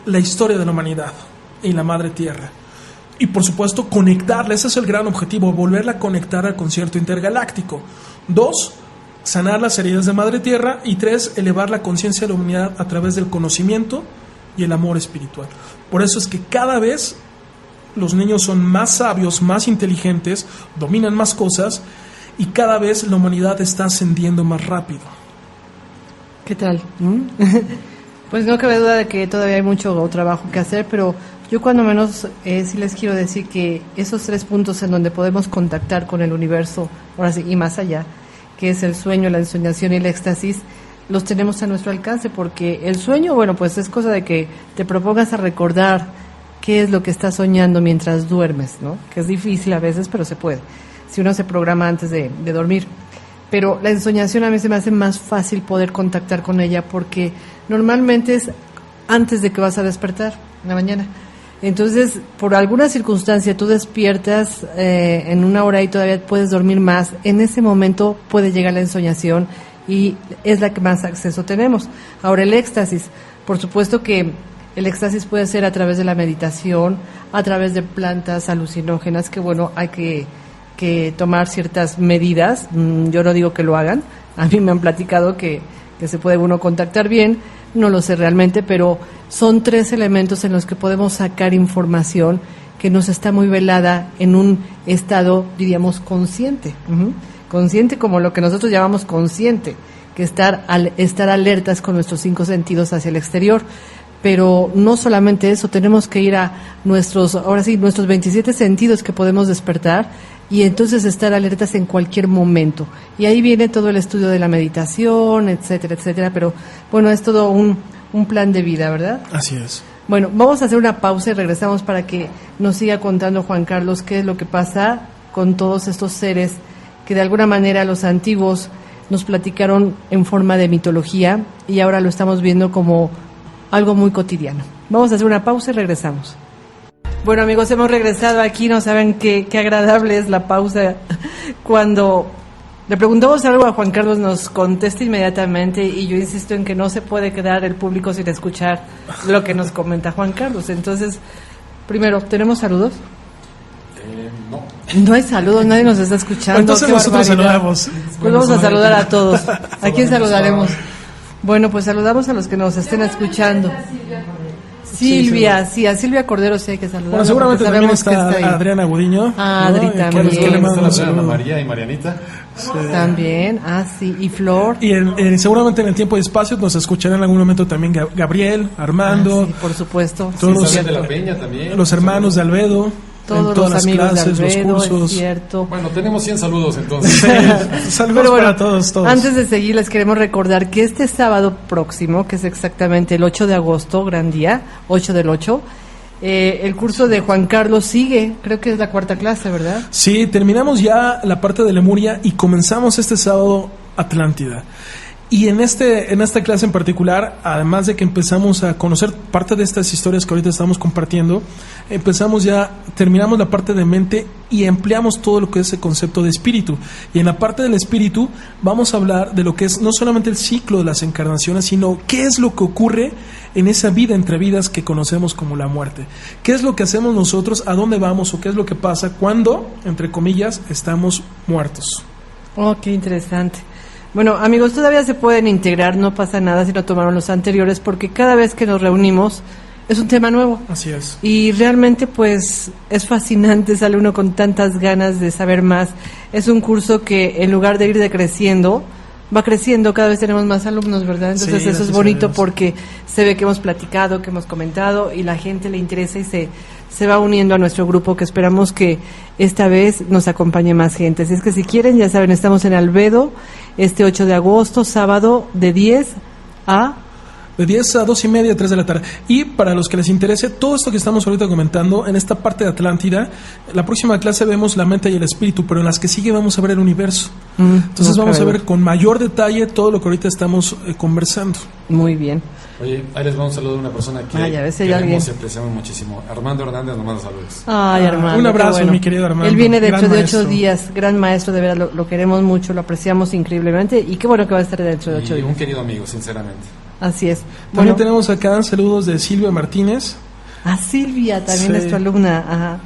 la historia de la humanidad y la madre tierra. Y por supuesto, conectarla, ese es el gran objetivo, volverla a conectar al concierto intergaláctico. 2, sanar las heridas de madre tierra. Y 3, elevar la conciencia de la humanidad a través del conocimiento y el amor espiritual. Por eso es que cada vez los niños son más sabios, más inteligentes, dominan más cosas, y cada vez la humanidad está ascendiendo más rápido. ¿Qué tal? Pues no cabe duda de que todavía hay mucho trabajo que hacer, pero yo cuando menos sí les quiero decir que esos 3 puntos en donde podemos contactar con el universo, ahora sí, y más allá, que es el sueño, la ensoñación y el éxtasis, los tenemos a nuestro alcance, porque el sueño, bueno, pues es cosa de que te propongas a recordar qué es lo que estás soñando mientras duermes, ¿no? Que es difícil a veces, pero se puede, si uno se programa antes de dormir. Pero la ensoñación a mí se me hace más fácil poder contactar con ella, porque normalmente es antes de que vas a despertar en la mañana. Entonces, por alguna circunstancia tú despiertas en una hora y todavía puedes dormir más, en ese momento puede llegar la ensoñación y es la que más acceso tenemos. Ahora, el éxtasis, por supuesto que el éxtasis puede ser a través de la meditación, a través de plantas alucinógenas, que bueno, hay que tomar ciertas medidas. Yo no digo que lo hagan, a mí me han platicado que se puede uno contactar bien, no lo sé realmente, pero son 3 elementos en los que podemos sacar información que nos está muy velada en un estado, diríamos, consciente. Consciente como lo que nosotros llamamos consciente, que estar alertas con nuestros 5 sentidos hacia el exterior. Pero no solamente eso, tenemos que ir a nuestros 27 sentidos que podemos despertar y entonces estar alertas en cualquier momento. Y ahí viene todo el estudio de la meditación, etcétera, etcétera. Pero bueno, es todo un plan de vida, ¿verdad? Así es. Bueno, vamos a hacer una pausa y regresamos para que nos siga contando Juan Carlos qué es lo que pasa con todos estos seres que de alguna manera los antiguos nos platicaron en forma de mitología y ahora lo estamos viendo como algo muy cotidiano. Vamos a hacer una pausa y regresamos. Bueno, amigos, hemos regresado aquí. No saben qué agradable es la pausa. Cuando le preguntamos algo a Juan Carlos nos contesta inmediatamente, y yo insisto en que no se puede quedar el público sin escuchar lo que nos comenta Juan Carlos. Entonces, primero, ¿tenemos saludos? No. No hay saludos, nadie nos está escuchando. Entonces nosotros saludamos. Pues vamos a saludar a todos. ¿A quién saludaremos? Bueno, pues saludamos a los que nos estén escuchando. Silvia, sí, a Silvia Cordero sí hay que saludar. Bueno, seguramente también está Adriana Gudiño. Adri también. Que le mando un saludo. María y Marianita. Sí. También, sí, y Flor. Y seguramente en el tiempo y espacio nos escucharán en algún momento también Gabriel, Armando. Sí, por supuesto. Todos de la Peña también. Los hermanos de Albedo. Todos en todas los amigos las clases, de Albedo, los cursos. es cierto. Bueno, tenemos 100 saludos entonces. Saludos para todos. Antes de seguir, les queremos recordar que este sábado próximo, que es exactamente el 8 de agosto, gran día, 8 del 8, el curso de Juan Carlos sigue, creo que es la 4ª clase, ¿verdad? Sí, terminamos ya la parte de Lemuria y comenzamos este sábado Atlántida. Y en esta clase en particular, además de que empezamos a conocer parte de estas historias que ahorita estamos compartiendo, terminamos la parte de mente y empleamos todo lo que es el concepto de espíritu. Y en la parte del espíritu vamos a hablar de lo que es no solamente el ciclo de las encarnaciones, sino qué es lo que ocurre en esa vida entre vidas que conocemos como la muerte. ¿Qué es lo que hacemos nosotros? ¿A dónde vamos? ¿O qué es lo que pasa cuando, entre comillas, estamos muertos? Oh, qué interesante. Bueno, amigos, todavía se pueden integrar, no pasa nada si no tomaron los anteriores, porque cada vez que nos reunimos es un tema nuevo. Así es. Y realmente, pues, es fascinante, sale uno con tantas ganas de saber más. Es un curso que, en lugar de ir decreciendo, va creciendo, cada vez tenemos más alumnos, ¿verdad? Entonces Sí, eso es bonito porque se ve que hemos platicado, que hemos comentado y la gente le interesa y se va uniendo a nuestro grupo, que esperamos que esta vez nos acompañe más gente. Así es que si quieren, ya saben, estamos en Albedo este 8 de agosto, sábado, de 10 a 2:30, 3 de la tarde. Y para los que les interese, todo esto que estamos ahorita comentando, en esta parte de Atlántida, la próxima clase vemos la mente y el espíritu, pero en las que sigue vamos a ver el universo. Entonces vamos a ver con mayor detalle todo lo que ahorita estamos conversando. Muy bien. Oye, ahí les vamos a saludar a una persona que ya ves, queremos y apreciamos muchísimo. Armando Hernández nos manda saludos. Ay, Armando. Un abrazo, qué bueno. mi querido Armando. Él viene dentro Gran de maestro. 8 días, gran maestro, de verdad, lo queremos mucho, lo apreciamos increíblemente y qué bueno que va a estar dentro de 8 Y días. un querido amigo, sinceramente. Así es. También tenemos acá saludos de Silvia Martínez. Silvia también Sí. es tu alumna. Ajá. Alumna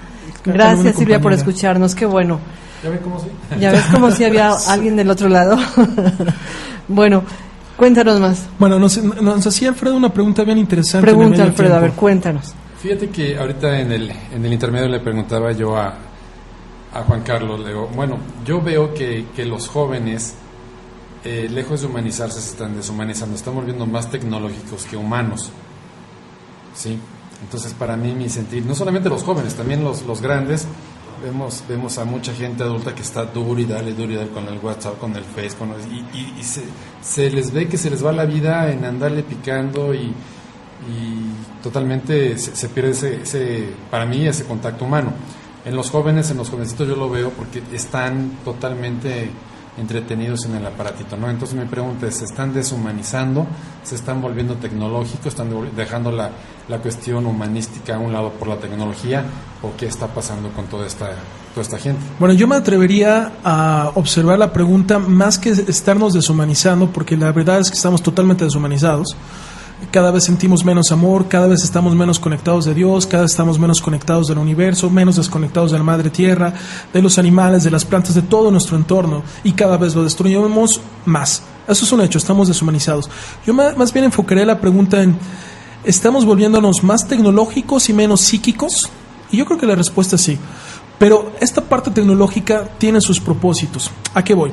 Gracias, Silvia, por compañera. escucharnos, qué bueno. ¿Ya ven cómo sí? Ya ves como si había alguien del otro lado. Bueno, cuéntanos más. Bueno, nos hacía Alfredo una pregunta bien interesante. en el Pregunta, medio Alfredo, a ver, tiempo. cuéntanos. Fíjate que ahorita en el intermedio le preguntaba yo a Juan Carlos, le digo, bueno, yo veo que los jóvenes, lejos de humanizarse, se están deshumanizando, están volviendo más tecnológicos que humanos, ¿sí? Entonces, para mí, mi sentir, no solamente los jóvenes, también los grandes, vemos a mucha gente adulta que está duro y dale con el WhatsApp, con el Face, y se les ve que se les va la vida en andarle picando y totalmente se pierde para mí, ese contacto humano. En los jovencitos yo lo veo porque están totalmente entretenidos en el aparatito, ¿no? Entonces mi pregunta es, ¿se están deshumanizando? ¿Se están volviendo tecnológicos? ¿Están dejando la cuestión humanística a un lado por la tecnología? ¿O qué está pasando con toda esta gente? Bueno, yo me atrevería a observar la pregunta más que estarnos deshumanizando, porque la verdad es que estamos totalmente deshumanizados. Cada vez sentimos menos amor, cada vez estamos menos conectados de Dios, cada vez estamos menos conectados del universo, menos desconectados de la madre tierra, de los animales, de las plantas, de todo nuestro entorno, y cada vez lo destruimos más. Eso es un hecho, estamos deshumanizados. Yo más bien enfocaría la pregunta en, ¿estamos volviéndonos más tecnológicos y menos psíquicos? Y yo creo que la respuesta es sí. Pero esta parte tecnológica tiene sus propósitos. ¿A qué voy?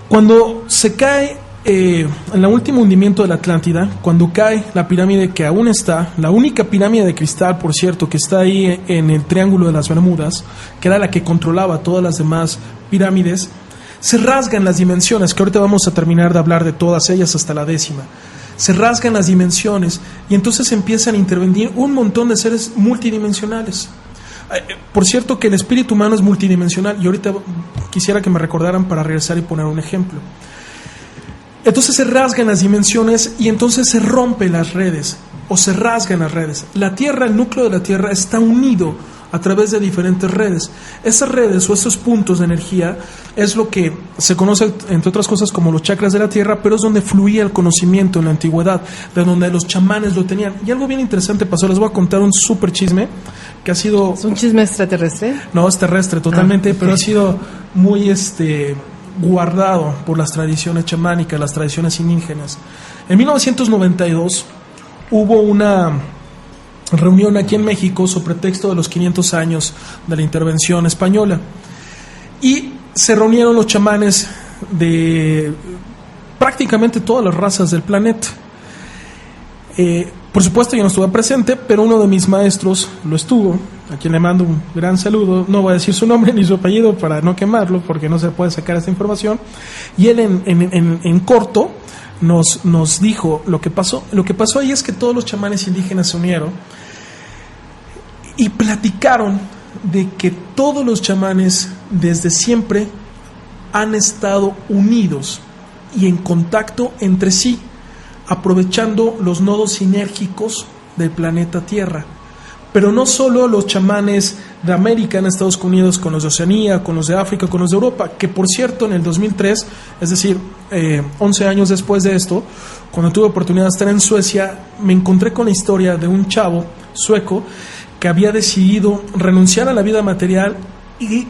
Cuando se cae en el último hundimiento de la Atlántida, cuando cae la pirámide que aún está, la única pirámide de cristal, por cierto, que está ahí en el Triángulo de las Bermudas, que era la que controlaba todas las demás pirámides, se rasgan las dimensiones, que ahorita vamos a terminar de hablar de todas ellas hasta la 10ª. Se rasgan las dimensiones y entonces empiezan a intervenir un montón de seres multidimensionales. Por cierto que el espíritu humano es multidimensional, y ahorita quisiera que me recordaran para regresar y poner un ejemplo. Entonces se rasgan las dimensiones y entonces se rompen las redes, o se rasgan las redes. La Tierra, el núcleo de la Tierra está unido a través de diferentes redes. Esas redes o esos puntos de energía es lo que se conoce, entre otras cosas, como los chakras de la Tierra, pero es donde fluía el conocimiento en la antigüedad, de donde los chamanes lo tenían. Y algo bien interesante pasó, les voy a contar un súper chisme que ha sido... ¿Es un chisme extraterrestre? No, es terrestre totalmente, okay. Pero ha sido muy guardado por las tradiciones chamánicas, las tradiciones indígenas. En 1992 hubo una reunión aquí en México sobre pretexto de los 500 años de la intervención española, y se reunieron los chamanes de prácticamente todas las razas del planeta. Por supuesto yo no estuve presente, pero uno de mis maestros lo estuvo, a quien le mando un gran saludo. No voy a decir su nombre ni su apellido para no quemarlo, porque no se puede sacar esta información. Y él en corto nos dijo lo que pasó. Lo que pasó ahí es que todos los chamanes indígenas se unieron y platicaron de que todos los chamanes desde siempre han estado unidos y en contacto entre sí, aprovechando los nodos sinérgicos del planeta Tierra. Pero no solo los chamanes de América han estado unidos con los de Oceanía, con los de África, con los de Europa, que por cierto en el 2003, es decir, 11 años después de esto, cuando tuve oportunidad de estar en Suecia, me encontré con la historia de un chavo sueco que había decidido renunciar a la vida material y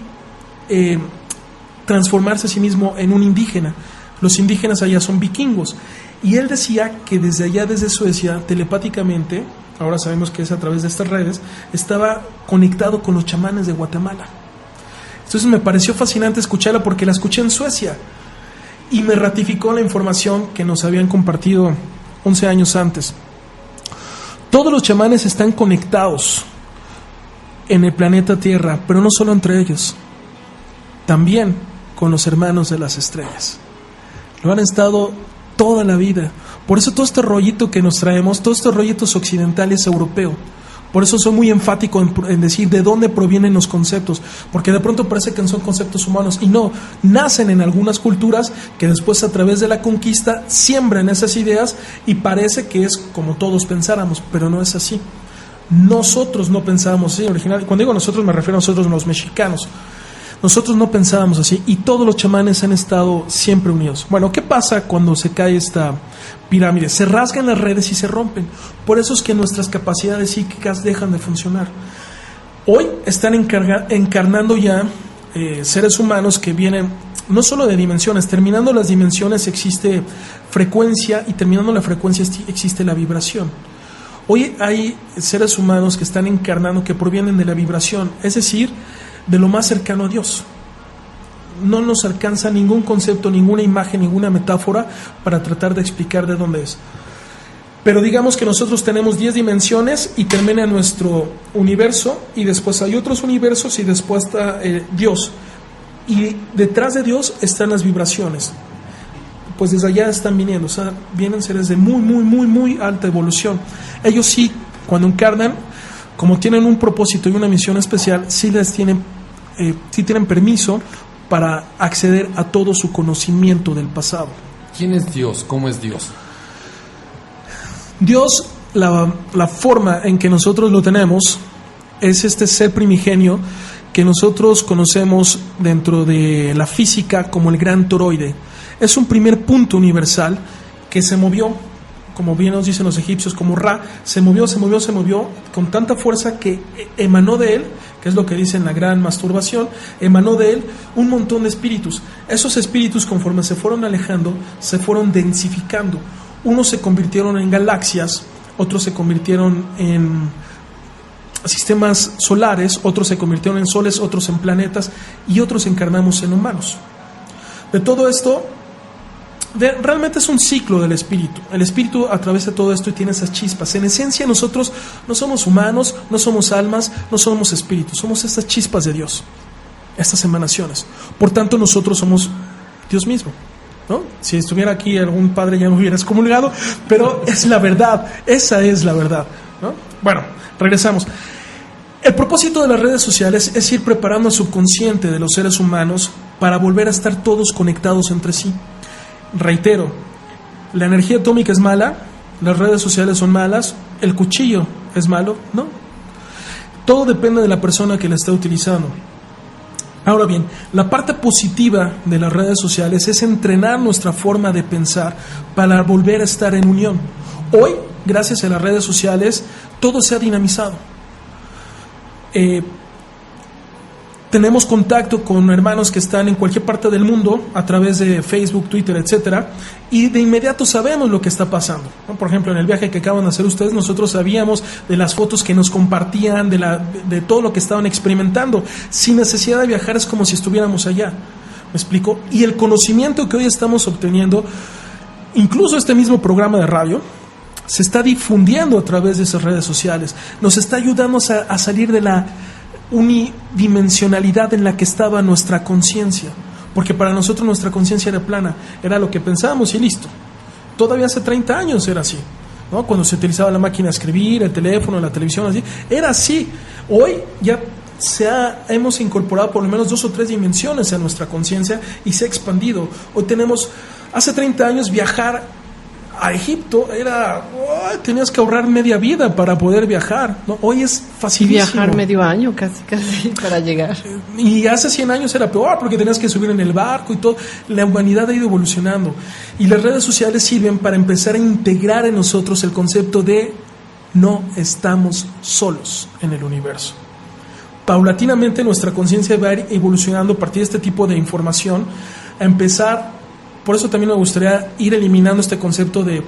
transformarse a sí mismo en un indígena. Los indígenas allá son vikingos. Y él decía que desde allá, desde Suecia, telepáticamente, ahora sabemos que es a través de estas redes, estaba conectado con los chamanes de Guatemala. Entonces me pareció fascinante escucharla porque la escuché en Suecia y me ratificó la información que nos habían compartido 11 años antes. Todos los chamanes están conectados en el planeta Tierra, pero no solo entre ellos, también con los hermanos de las estrellas. Lo han estado toda la vida. Por eso todo este rollito que nos traemos, todos estos rollitos occidentales europeos, por eso soy muy enfático en decir de dónde provienen los conceptos, porque de pronto parece que son conceptos humanos, y no, nacen en algunas culturas que después a través de la conquista siembran esas ideas y parece que es como todos pensáramos, pero no es así. Nosotros no pensábamos así original. Cuando digo nosotros me refiero a nosotros los mexicanos. Nosotros no pensábamos así y todos los chamanes han estado siempre unidos. Bueno, ¿qué pasa cuando se cae esta pirámide? Se rasgan las redes y se rompen. Por eso es que nuestras capacidades psíquicas dejan de funcionar. Hoy están encarnando ya seres humanos que vienen no solo de dimensiones. Terminando las dimensiones existe frecuencia y terminando la frecuencia existe la vibración. Hoy hay seres humanos que están encarnando que provienen de la vibración, es decir, de lo más cercano a Dios. No nos alcanza ningún concepto, ninguna imagen, ninguna metáfora para tratar de explicar de dónde es. Pero digamos que nosotros tenemos 10 dimensiones y termina nuestro universo y después hay otros universos y después está Dios. Y detrás de Dios están las vibraciones. Pues desde allá están viniendo, o sea, vienen seres de muy alta evolución. Ellos sí, cuando encarnan, como tienen un propósito y una misión especial, sí tienen permiso para acceder a todo su conocimiento del pasado. ¿Quién es Dios? ¿Cómo es Dios? Dios, la forma en que nosotros lo tenemos, es este ser primigenio que nosotros conocemos dentro de la física como el gran toroide. Es un primer punto universal que se movió, como bien nos dicen los egipcios, como Ra, se movió con tanta fuerza que emanó de él, que es lo que dicen la gran masturbación, emanó de él un montón de espíritus. Esos espíritus, conforme se fueron alejando, se fueron densificando. Unos se convirtieron en galaxias, otros se convirtieron en sistemas solares, otros se convirtieron en soles, otros en planetas y otros encarnamos en humanos. De todo esto, realmente es un ciclo del espíritu. El espíritu atraviesa todo esto y tiene esas chispas. En esencia nosotros no somos humanos, no somos almas, no somos espíritus, somos estas chispas de Dios, estas emanaciones. Por tanto nosotros somos Dios mismo, ¿no? Si estuviera aquí algún padre ya me hubiera excomulgado, pero es la verdad, esa es la verdad, ¿no? Bueno, regresamos. El propósito de las redes sociales es ir preparando al subconsciente de los seres humanos para volver a estar todos conectados entre sí. Reitero, la energía atómica es mala, las redes sociales son malas, el cuchillo es malo, ¿no? Todo depende de la persona que la está utilizando. Ahora bien, la parte positiva de las redes sociales es entrenar nuestra forma de pensar para volver a estar en unión. Hoy, gracias a las redes sociales, todo se ha dinamizado. Tenemos contacto con hermanos que están en cualquier parte del mundo a través de Facebook, Twitter, etcétera, y de inmediato sabemos lo que está pasando, ¿no? Por ejemplo, en el viaje que acaban de hacer ustedes, nosotros sabíamos de las fotos que nos compartían, de todo lo que estaban experimentando. Sin necesidad de viajar, es como si estuviéramos allá. ¿Me explico? Y el conocimiento que hoy estamos obteniendo, incluso este mismo programa de radio, se está difundiendo a través de esas redes sociales. Nos está ayudando a salir de la unidimensionalidad en la que estaba nuestra conciencia, porque para nosotros nuestra conciencia era plana, era lo que pensábamos y listo. Todavía hace 30 años era así, ¿no? Cuando se utilizaba la máquina de escribir, el teléfono, la televisión, así, era así. Hoy ya hemos incorporado por lo menos 2 o 3 dimensiones a nuestra conciencia y se ha expandido. Hoy hace 30 años viajar a Egipto tenías que ahorrar media vida para poder viajar, ¿no? Hoy es facilísimo. Viajar medio año casi para llegar. Y hace 100 años era peor porque tenías que subir en el barco y todo. La humanidad ha ido evolucionando y las redes sociales sirven para empezar a integrar en nosotros el concepto de no estamos solos en el universo. Paulatinamente nuestra conciencia va a ir evolucionando a partir de este tipo de información, a empezar. Por eso también me gustaría ir eliminando este concepto de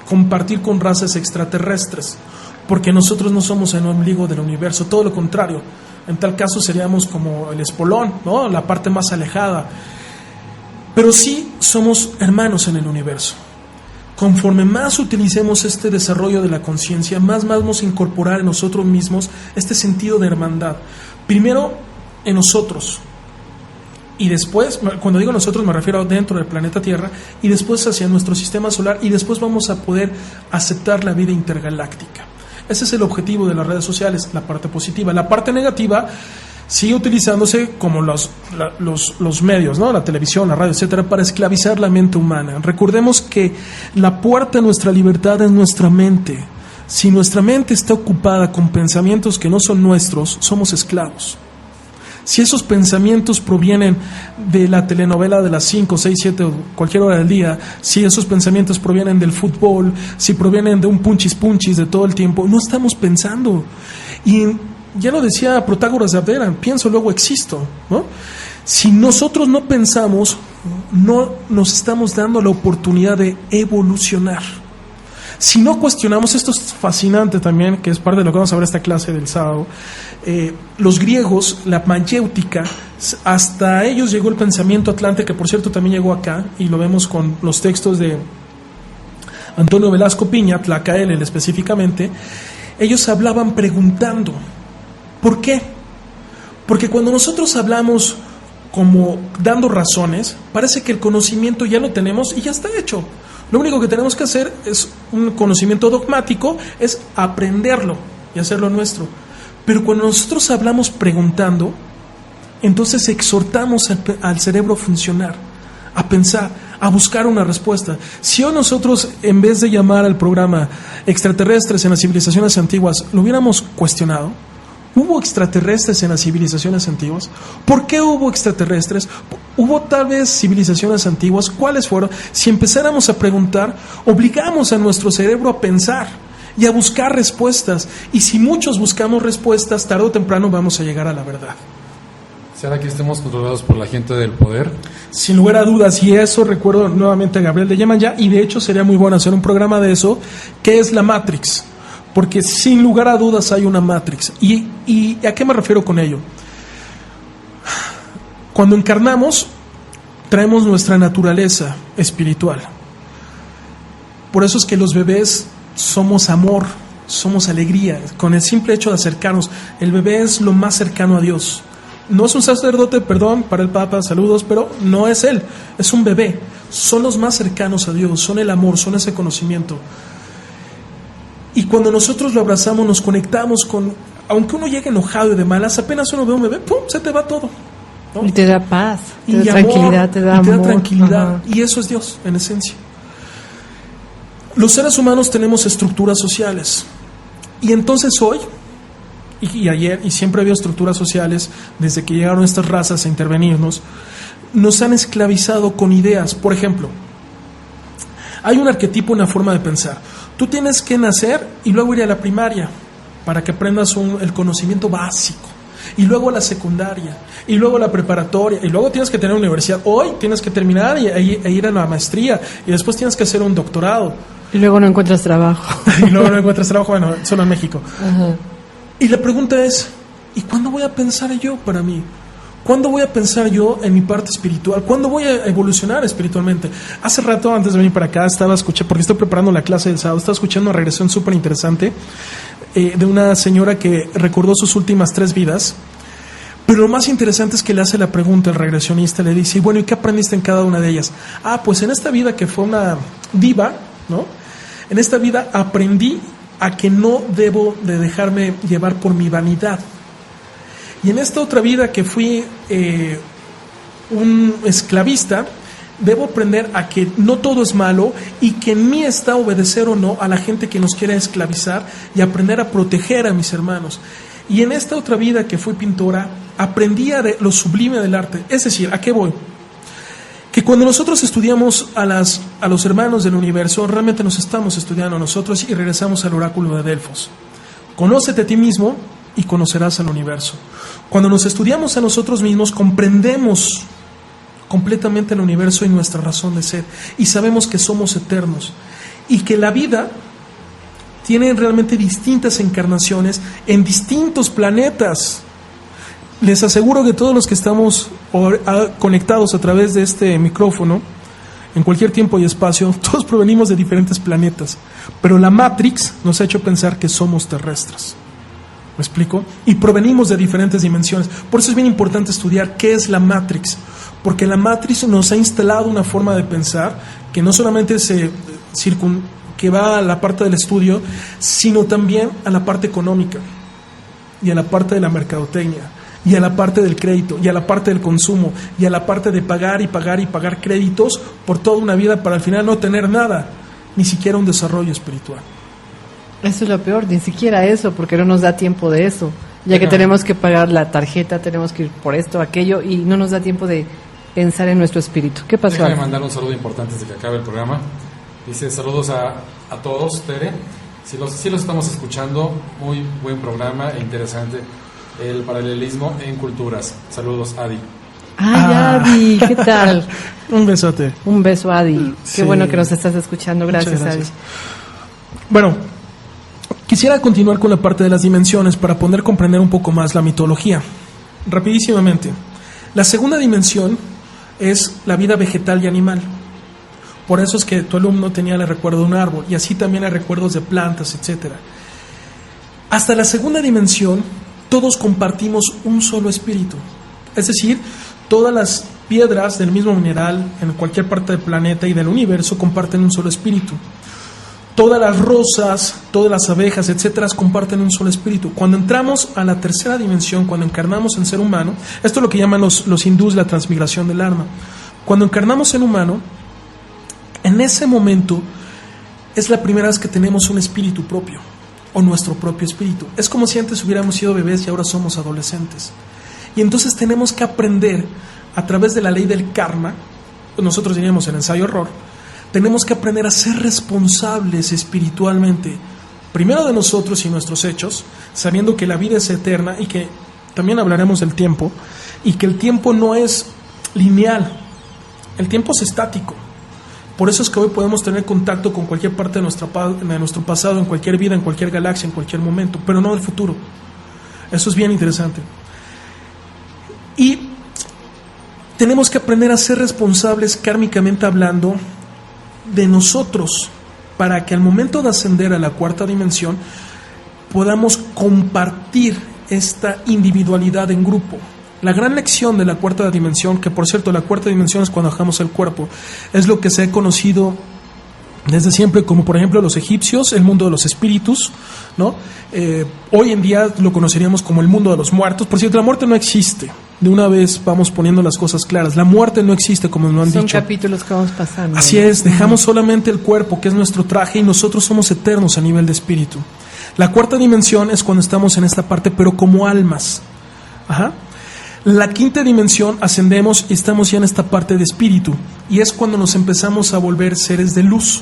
compartir con razas extraterrestres, porque nosotros no somos el ombligo del universo, todo lo contrario. En tal caso seríamos como el espolón, ¿no? La parte más alejada. Pero sí somos hermanos en el universo. Conforme más utilicemos este desarrollo de la conciencia, más vamos a incorporar en nosotros mismos este sentido de hermandad. Primero en nosotros. Y después, cuando digo nosotros me refiero dentro del planeta Tierra, y después hacia nuestro sistema solar, y después vamos a poder aceptar la vida intergaláctica. Ese es el objetivo de las redes sociales, la parte positiva. La parte negativa sigue utilizándose como los medios, ¿no? La televisión, la radio, etcétera, para esclavizar la mente humana. Recordemos que la puerta a nuestra libertad es nuestra mente. Si nuestra mente está ocupada con pensamientos que no son nuestros, somos esclavos. Si esos pensamientos provienen de la telenovela de las 5, 6, 7 o cualquier hora del día, si esos pensamientos provienen del fútbol, si provienen de un punchis de todo el tiempo, no estamos pensando. Y ya lo decía Protágoras de Abdera, pienso luego existo, ¿no? Si nosotros no pensamos, no nos estamos dando la oportunidad de evolucionar. Si no cuestionamos, esto es fascinante también, que es parte de lo que vamos a ver esta clase del sábado, los griegos, la mayéutica, hasta ellos llegó el pensamiento atlante, que por cierto también llegó acá, y lo vemos con los textos de Antonio Velasco Piña, Tlacaelel específicamente. Ellos hablaban preguntando. ¿Por qué? Porque cuando nosotros hablamos como dando razones, parece que el conocimiento ya lo tenemos y ya está hecho. Lo único que tenemos que hacer es un conocimiento dogmático, es aprenderlo y hacerlo nuestro. Pero cuando nosotros hablamos preguntando, entonces exhortamos al cerebro a funcionar, a pensar, a buscar una respuesta. Si hoy nosotros, en vez de llamar al programa extraterrestres en las civilizaciones antiguas, lo hubiéramos cuestionado, ¿hubo extraterrestres en las civilizaciones antiguas? ¿Por qué hubo extraterrestres? ¿Hubo tal vez civilizaciones antiguas? ¿Cuáles fueron? Si empezáramos a preguntar, obligamos a nuestro cerebro a pensar y a buscar respuestas. Y si muchos buscamos respuestas, tarde o temprano vamos a llegar a la verdad. ¿Será que estemos controlados por la gente del poder? Sin lugar a dudas, y eso recuerdo nuevamente a Gabriel de Yemayá, y de hecho sería muy bueno hacer un programa de eso, que es la Matrix. Porque sin lugar a dudas hay una Matrix. ¿Y a qué me refiero con ello? Cuando encarnamos, traemos nuestra naturaleza espiritual. Por eso es que los bebés somos amor, somos alegría. Con el simple hecho de acercarnos, el bebé es lo más cercano a Dios. No es un sacerdote, perdón, para el Papa, saludos, pero no es él, es un bebé. Son los más cercanos a Dios, son el amor, son ese conocimiento. Y cuando nosotros lo abrazamos, nos conectamos con, aunque uno llegue enojado y de malas, apenas uno ve a un bebé, ¡pum!, se te va todo, ¿no? Y te da paz, te da amor, tranquilidad, te da amor. Tranquilidad. Ajá. Y eso es Dios, en esencia. Los seres humanos tenemos estructuras sociales. Y entonces hoy, y ayer, y siempre había estructuras sociales, desde que llegaron estas razas a intervenirnos, nos han esclavizado con ideas. Por ejemplo, hay un arquetipo, una forma de pensar. Tú tienes que nacer y luego ir a la primaria para que aprendas el conocimiento básico, y luego a la secundaria, y luego a la preparatoria, y luego tienes que tener universidad. Hoy tienes que terminar e ir a la maestría, y después tienes que hacer un doctorado. Y luego no encuentras trabajo. Y luego no encuentras trabajo, bueno, solo en México. Ajá. Y la pregunta es, ¿y cuándo voy a pensar yo para mí? ¿Cuándo voy a pensar yo en mi parte espiritual? ¿Cuándo voy a evolucionar espiritualmente? Hace rato, antes de venir para acá, estaba escuchando, porque estoy preparando la clase del sábado, estaba escuchando una regresión súper interesante de una señora que recordó sus últimas 3 vidas. Pero lo más interesante es que le hace la pregunta el regresionista, le dice, bueno, ¿y qué aprendiste en cada una de ellas? Pues en esta vida que fue una diva, ¿no? En esta vida aprendí a que no debo de dejarme llevar por mi vanidad. Y en esta otra vida que fui un esclavista, debo aprender a que no todo es malo y que en mí está obedecer o no a la gente que nos quiere esclavizar y aprender a proteger a mis hermanos. Y en esta otra vida que fui pintora, aprendí de lo sublime del arte. Es decir, ¿a qué voy? Que cuando nosotros estudiamos a los hermanos del universo, realmente nos estamos estudiando a nosotros y regresamos al oráculo de Delfos. Conócete a ti mismo y conocerás al universo. Cuando nos estudiamos a nosotros mismos, comprendemos completamente el universo y nuestra razón de ser, y sabemos que somos eternos y que la vida tiene realmente distintas encarnaciones en distintos planetas. Les aseguro que todos los que estamos conectados a través de este micrófono, en cualquier tiempo y espacio, todos provenimos de diferentes planetas, pero la Matrix nos ha hecho pensar que somos terrestres. ¿Me explico? Y provenimos de diferentes dimensiones. Por eso es bien importante estudiar qué es la Matrix, porque la Matrix nos ha instalado una forma de pensar que no solamente que va a la parte del estudio, sino también a la parte económica, y a la parte de la mercadotecnia, y a la parte del crédito, y a la parte del consumo, y a la parte de pagar y pagar y pagar créditos por toda una vida para al final no tener nada, ni siquiera un desarrollo espiritual. Eso es lo peor, ni siquiera eso, porque no nos da tiempo de eso. Ya que tenemos que pagar la tarjeta, tenemos que ir por esto, aquello, y no nos da tiempo de pensar en nuestro espíritu. ¿Qué pasó? Déjame mandar un saludo importante antes de que acabe el programa. Dice, saludos a todos, Tere. Sí los estamos escuchando, muy buen programa e interesante. El paralelismo en culturas. Saludos, Adi. Ay, Adi, ¿qué tal? Un besote. Un beso, Adi. Sí. Qué bueno que nos estás escuchando. Gracias, Adi. Bueno, quisiera continuar con la parte de las dimensiones para poder comprender un poco más la mitología. Rapidísimamente. La segunda dimensión es la vida vegetal y animal. Por eso es que tu alumno tenía el recuerdo de un árbol, y así también hay recuerdos de plantas, etc. Hasta la segunda dimensión, todos compartimos un solo espíritu. Es decir, todas las piedras del mismo mineral en cualquier parte del planeta y del universo comparten un solo espíritu. Todas las rosas, todas las abejas, etcétera, comparten un solo espíritu. Cuando entramos a la tercera dimensión, cuando encarnamos en ser humano, esto es lo que llaman los hindús la transmigración del alma. Cuando encarnamos en humano, en ese momento es la primera vez que tenemos un espíritu propio, o nuestro propio espíritu. Es como si antes hubiéramos sido bebés y ahora somos adolescentes. Y entonces tenemos que aprender a través de la ley del karma, nosotros diríamos el ensayo-error, tenemos que aprender a ser responsables espiritualmente, primero de nosotros y nuestros hechos, sabiendo que la vida es eterna y que también hablaremos del tiempo, y que el tiempo no es lineal, el tiempo es estático. Por eso es que hoy podemos tener contacto con cualquier parte de nuestro pasado, en cualquier vida, en cualquier galaxia, en cualquier momento, pero no del futuro. Eso es bien interesante. Y tenemos que aprender a ser responsables kármicamente hablando de nosotros, para que al momento de ascender a la cuarta dimensión podamos compartir esta individualidad en grupo. La gran lección de la cuarta dimensión, que por cierto la cuarta dimensión es cuando dejamos el cuerpo, es lo que se ha conocido desde siempre como por ejemplo los egipcios, el mundo de los espíritus, ¿no? Hoy en día lo conoceríamos como el mundo de los muertos. Por cierto, la muerte no existe. De una vez vamos poniendo las cosas claras. La muerte no existe, como nos han dicho. Son capítulos que vamos pasando. Así es, dejamos solamente el cuerpo, que es nuestro traje, y nosotros somos eternos a nivel de espíritu. La cuarta dimensión es cuando estamos en esta parte, pero como almas. Ajá. La quinta dimensión, ascendemos y estamos ya en esta parte de espíritu, y es cuando nos empezamos a volver seres de luz.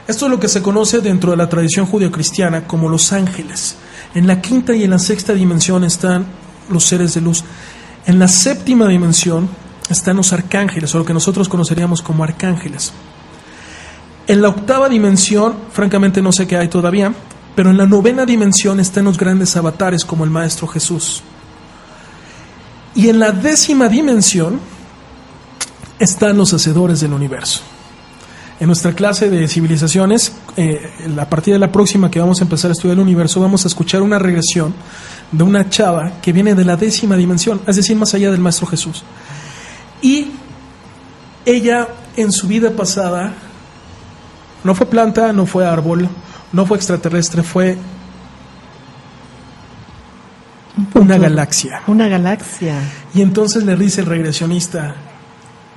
Esto es lo que se conoce dentro de la tradición judeocristiana como los ángeles. En la quinta y en la sexta dimensión están los seres de luz. En la séptima dimensión están los arcángeles, o lo que nosotros conoceríamos como arcángeles. En la octava dimensión, francamente no sé qué hay todavía, pero en la novena dimensión están los grandes avatares como el Maestro Jesús. Y en la décima dimensión están los hacedores del universo. En nuestra clase de civilizaciones, a partir de la próxima que vamos a empezar a estudiar el universo, vamos a escuchar una regresión de una chava que viene de la décima dimensión, es decir, más allá del Maestro Jesús. Y ella en su vida pasada no fue planta, no fue árbol, no fue extraterrestre, fue una galaxia. Una galaxia. Y entonces le dice el regresionista,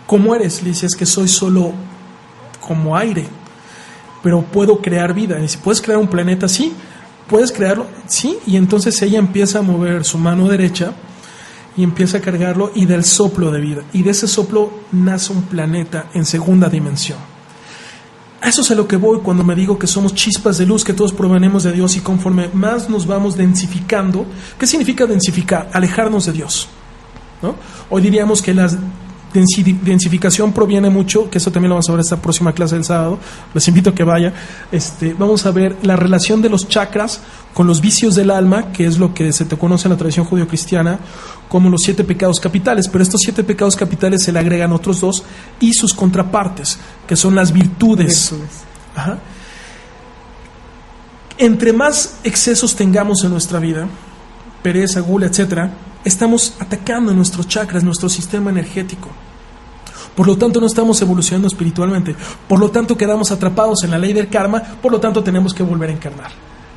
¿cómo eres? Le dice, es que soy solo como aire, pero puedo crear vida. Y dice, ¿puedes crear un planeta? Sí. ¿Puedes crearlo? Sí. Y entonces ella empieza a mover su mano derecha y empieza a cargarlo, y del soplo de vida. Y de ese soplo nace un planeta en segunda dimensión. A eso es a lo que voy cuando me digo que somos chispas de luz, que todos provenimos de Dios, y conforme más nos vamos densificando. ¿Qué significa densificar? Alejarnos de Dios, ¿no? Hoy diríamos que la densificación proviene mucho, que eso también lo vamos a ver en esta próxima clase del sábado, les invito a que vaya. Vamos a ver la relación de los chakras con los vicios del alma, que es lo que se te conoce en la tradición judio-cristiana como los 7 pecados capitales, pero estos 7 pecados capitales se le agregan otros 2 y sus contrapartes, que son las virtudes. Ajá. Entre más excesos tengamos en nuestra vida, pereza, gula, etcétera, estamos atacando nuestros chakras, nuestro sistema energético. Por lo tanto, no estamos evolucionando espiritualmente. Por lo tanto, quedamos atrapados en la ley del karma. Por lo tanto, tenemos que volver a encarnar.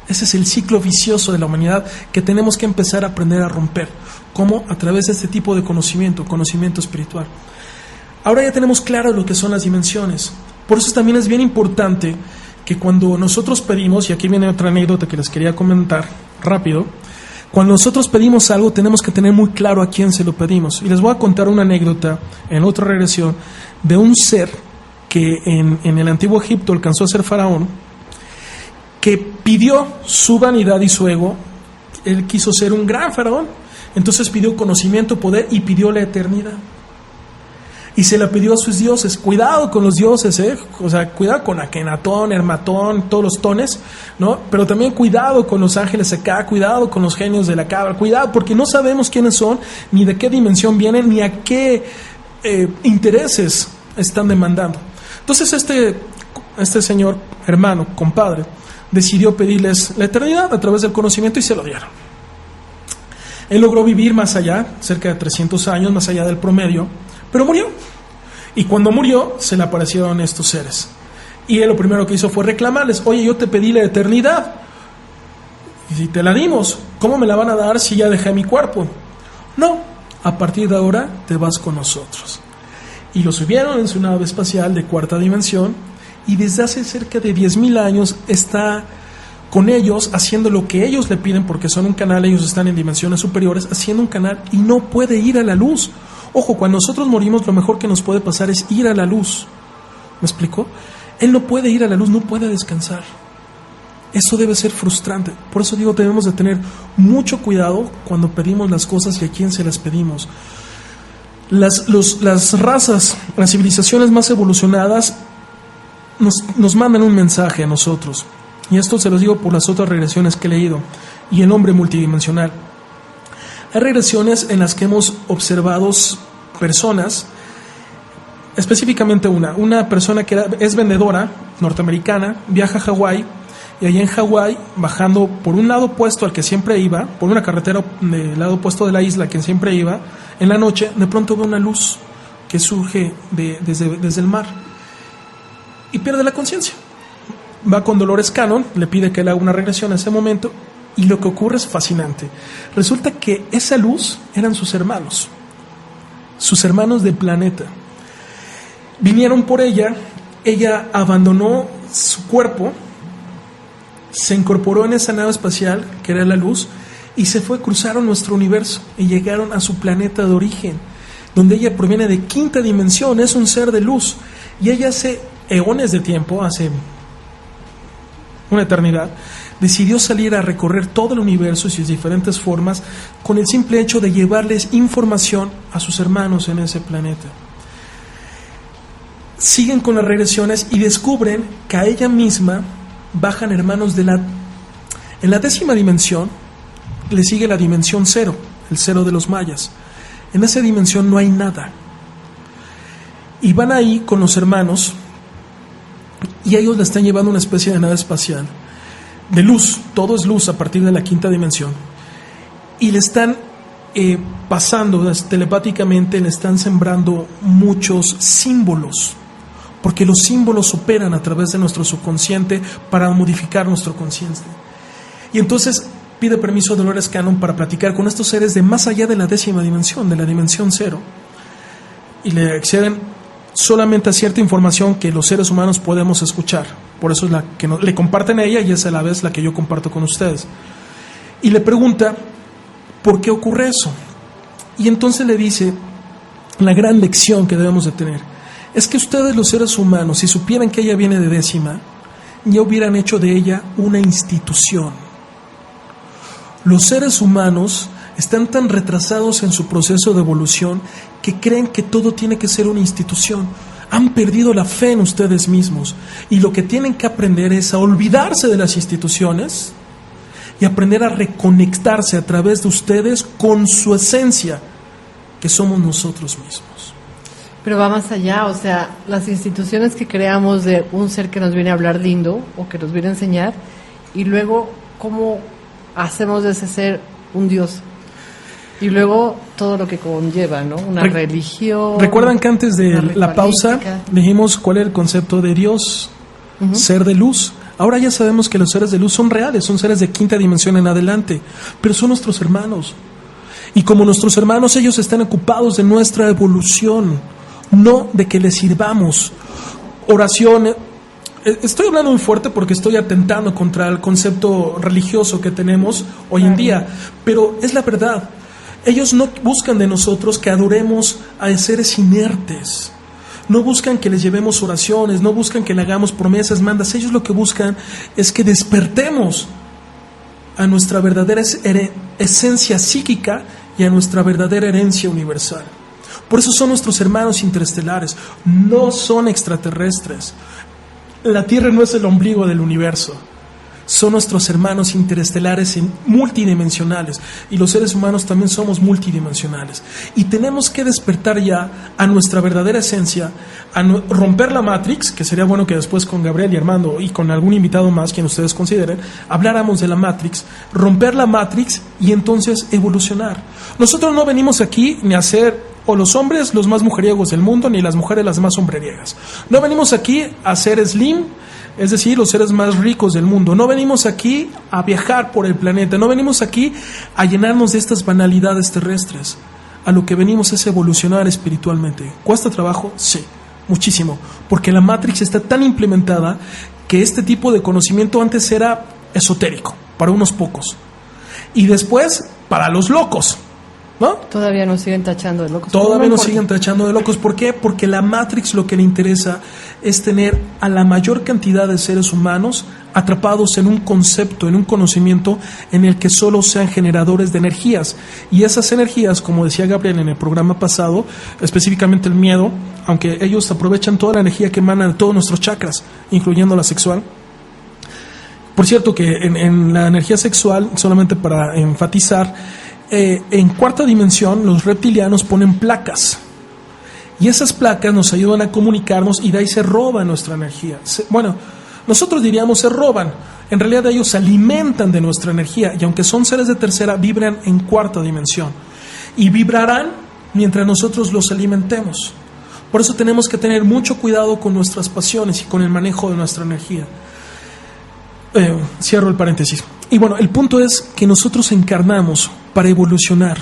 Ese es el ciclo vicioso de la humanidad que tenemos que empezar a aprender a romper. ¿Cómo? A través de este tipo de conocimiento espiritual. Ahora ya tenemos claro lo que son las dimensiones. Por eso también es bien importante que cuando nosotros pedimos, y aquí viene otra anécdota que les quería comentar rápido, cuando nosotros pedimos algo tenemos que tener muy claro a quién se lo pedimos. Y les voy a contar una anécdota en otra regresión de un ser que en el antiguo Egipto alcanzó a ser faraón, que pidió su vanidad y su ego. Él quiso ser un gran faraón, entonces pidió conocimiento, poder, y pidió la eternidad. Y se la pidió a sus dioses. Cuidado con los dioses, o sea, cuidado con Akenatón, Hermatón, todos los tones, ¿no? Pero también cuidado con los ángeles acá, cuidado con los genios de la cabra, cuidado, porque no sabemos quiénes son, ni de qué dimensión vienen, ni a qué intereses están demandando. Entonces este señor, hermano, compadre, decidió pedirles la eternidad a través del conocimiento, y se lo dieron. Él logró vivir más allá, cerca de 300 años, más allá del promedio, pero murió. Y cuando murió, se le aparecieron estos seres. Y él lo primero que hizo fue reclamarles: oye, yo te pedí la eternidad, y si te la dimos, ¿cómo me la van a dar si ya dejé mi cuerpo? No, a partir de ahora te vas con nosotros. Y lo subieron en su nave espacial de 4ª dimensión, y desde hace cerca de 10,000 años está con ellos, haciendo lo que ellos le piden, porque son un canal, ellos están en dimensiones superiores, haciendo un canal, y no puede ir a la luz. Ojo, cuando nosotros morimos, lo mejor que nos puede pasar es ir a la luz. ¿Me explico? Él no puede ir a la luz, no puede descansar. Eso debe ser frustrante. Por eso digo, debemos de tener mucho cuidado cuando pedimos las cosas y a quién se las pedimos. Las razas, las civilizaciones más evolucionadas nos mandan un mensaje a nosotros. Y esto se los digo por las otras regresiones que he leído. Y el hombre multidimensional. Hay regresiones en las que hemos observado personas, específicamente una persona que es vendedora norteamericana, viaja a Hawái, y allá en Hawái, bajando por un lado opuesto al que siempre iba, por una carretera del lado opuesto de la isla que siempre iba, en la noche, de pronto ve una luz que surge desde el mar, y pierde la conciencia. Va con Dolores Cannon, le pide que le haga una regresión en ese momento, y lo que ocurre es fascinante. Resulta que esa luz eran sus hermanos del planeta. Vinieron por ella abandonó su cuerpo, se incorporó en esa nave espacial, que era la luz, y cruzaron nuestro universo, y llegaron a su planeta de origen, donde ella proviene de 5ª dimensión, es un ser de luz, y ella hace eones de tiempo, hace una eternidad, decidió salir a recorrer todo el universo y sus diferentes formas, con el simple hecho de llevarles información a sus hermanos en ese planeta. Siguen con las regresiones y descubren que a ella misma bajan hermanos en la 10ª dimensión. Le sigue la dimensión 0, el 0 de los mayas. En esa dimensión no hay nada. Y van ahí con los hermanos, y ellos le están llevando una especie de nave espacial de luz, todo es luz a partir de la 5ª dimensión, y le están pasando telepáticamente, le están sembrando muchos símbolos, porque los símbolos operan a través de nuestro subconsciente para modificar nuestro consciente. Y entonces pide permiso a Dolores Cannon para platicar con estos seres de más allá de la 10ª dimensión, de la dimensión 0, y le acceden solamente a cierta información que los seres humanos podemos escuchar. Por eso es la que le comparten a ella y es a la vez la que yo comparto con ustedes. Y le pregunta ¿por qué ocurre eso? Y entonces le dice la gran lección que debemos de tener es que ustedes, los seres humanos, si supieran que ella viene de 10ª, ya hubieran hecho de ella una institución. Los seres humanos están tan retrasados en su proceso de evolución que creen que todo tiene que ser una institución. Han perdido la fe en ustedes mismos y lo que tienen que aprender es a olvidarse de las instituciones y aprender a reconectarse a través de ustedes con su esencia, que somos nosotros mismos. Pero va más allá, o sea, las instituciones que creamos de un ser que nos viene a hablar lindo o que nos viene a enseñar, y luego cómo hacemos de ese ser un Dios. Y luego todo lo que conlleva, ¿no? Una religión. ¿Recuerdan que antes de la pausa dijimos cuál era el concepto de Dios? Ser de luz. Ahora ya sabemos que los seres de luz son reales, son seres de 5ª dimensión en adelante, pero son nuestros hermanos. Y como nuestros hermanos, ellos están ocupados de nuestra evolución, no de que les sirvamos. Oración. Estoy hablando muy fuerte porque estoy atentando contra el concepto religioso que tenemos hoy en día, pero es la verdad. Ellos no buscan de nosotros que adoremos a seres inertes. No buscan que les llevemos oraciones, no buscan que le hagamos promesas, mandas. Ellos lo que buscan es que despertemos a nuestra verdadera esencia psíquica y a nuestra verdadera herencia universal. Por eso son nuestros hermanos interestelares, no son extraterrestres. La Tierra no es el ombligo del universo. Son nuestros hermanos interestelares multidimensionales, y los seres humanos también somos multidimensionales, y tenemos que despertar ya a nuestra verdadera esencia, a romper la Matrix, que sería bueno que después con Gabriel y Armando y con algún invitado más, quien ustedes consideren, habláramos de la Matrix, romper la Matrix y entonces evolucionar. Nosotros no venimos aquí ni a ser o los hombres los más mujeriegos del mundo, ni las mujeres las más hombreriegas. No venimos aquí a ser slim, es decir, los seres más ricos del mundo. No venimos aquí a viajar por el planeta, no venimos aquí a llenarnos de estas banalidades terrestres. A lo que venimos es evolucionar espiritualmente. ¿Cuesta trabajo? Sí, muchísimo, porque la Matrix está tan implementada que este tipo de conocimiento antes era esotérico, para unos pocos, y después para los locos, ¿no? Todavía nos siguen tachando de locos. Todavía nos siguen tachando de locos. ¿Por qué? Porque la Matrix lo que le interesa es tener a la mayor cantidad de seres humanos atrapados en un concepto, en un conocimiento en el que solo sean generadores de energías. Y esas energías, como decía Gabriel en el programa pasado, específicamente el miedo, aunque ellos aprovechan toda la energía que emana de todos nuestros chakras, incluyendo la sexual. Por cierto que en la energía sexual, solamente para enfatizar, en 4ª dimensión los reptilianos ponen placas, y esas placas nos ayudan a comunicarnos, y de ahí se roba nuestra energía. Nosotros diríamos se roban, en realidad ellos se alimentan de nuestra energía, y aunque son seres de tercera, vibran en 4ª dimensión y vibrarán mientras nosotros los alimentemos. Por eso tenemos que tener mucho cuidado con nuestras pasiones y con el manejo de nuestra energía. Cierro el paréntesis. Y bueno, el punto es que nosotros encarnamos para evolucionar.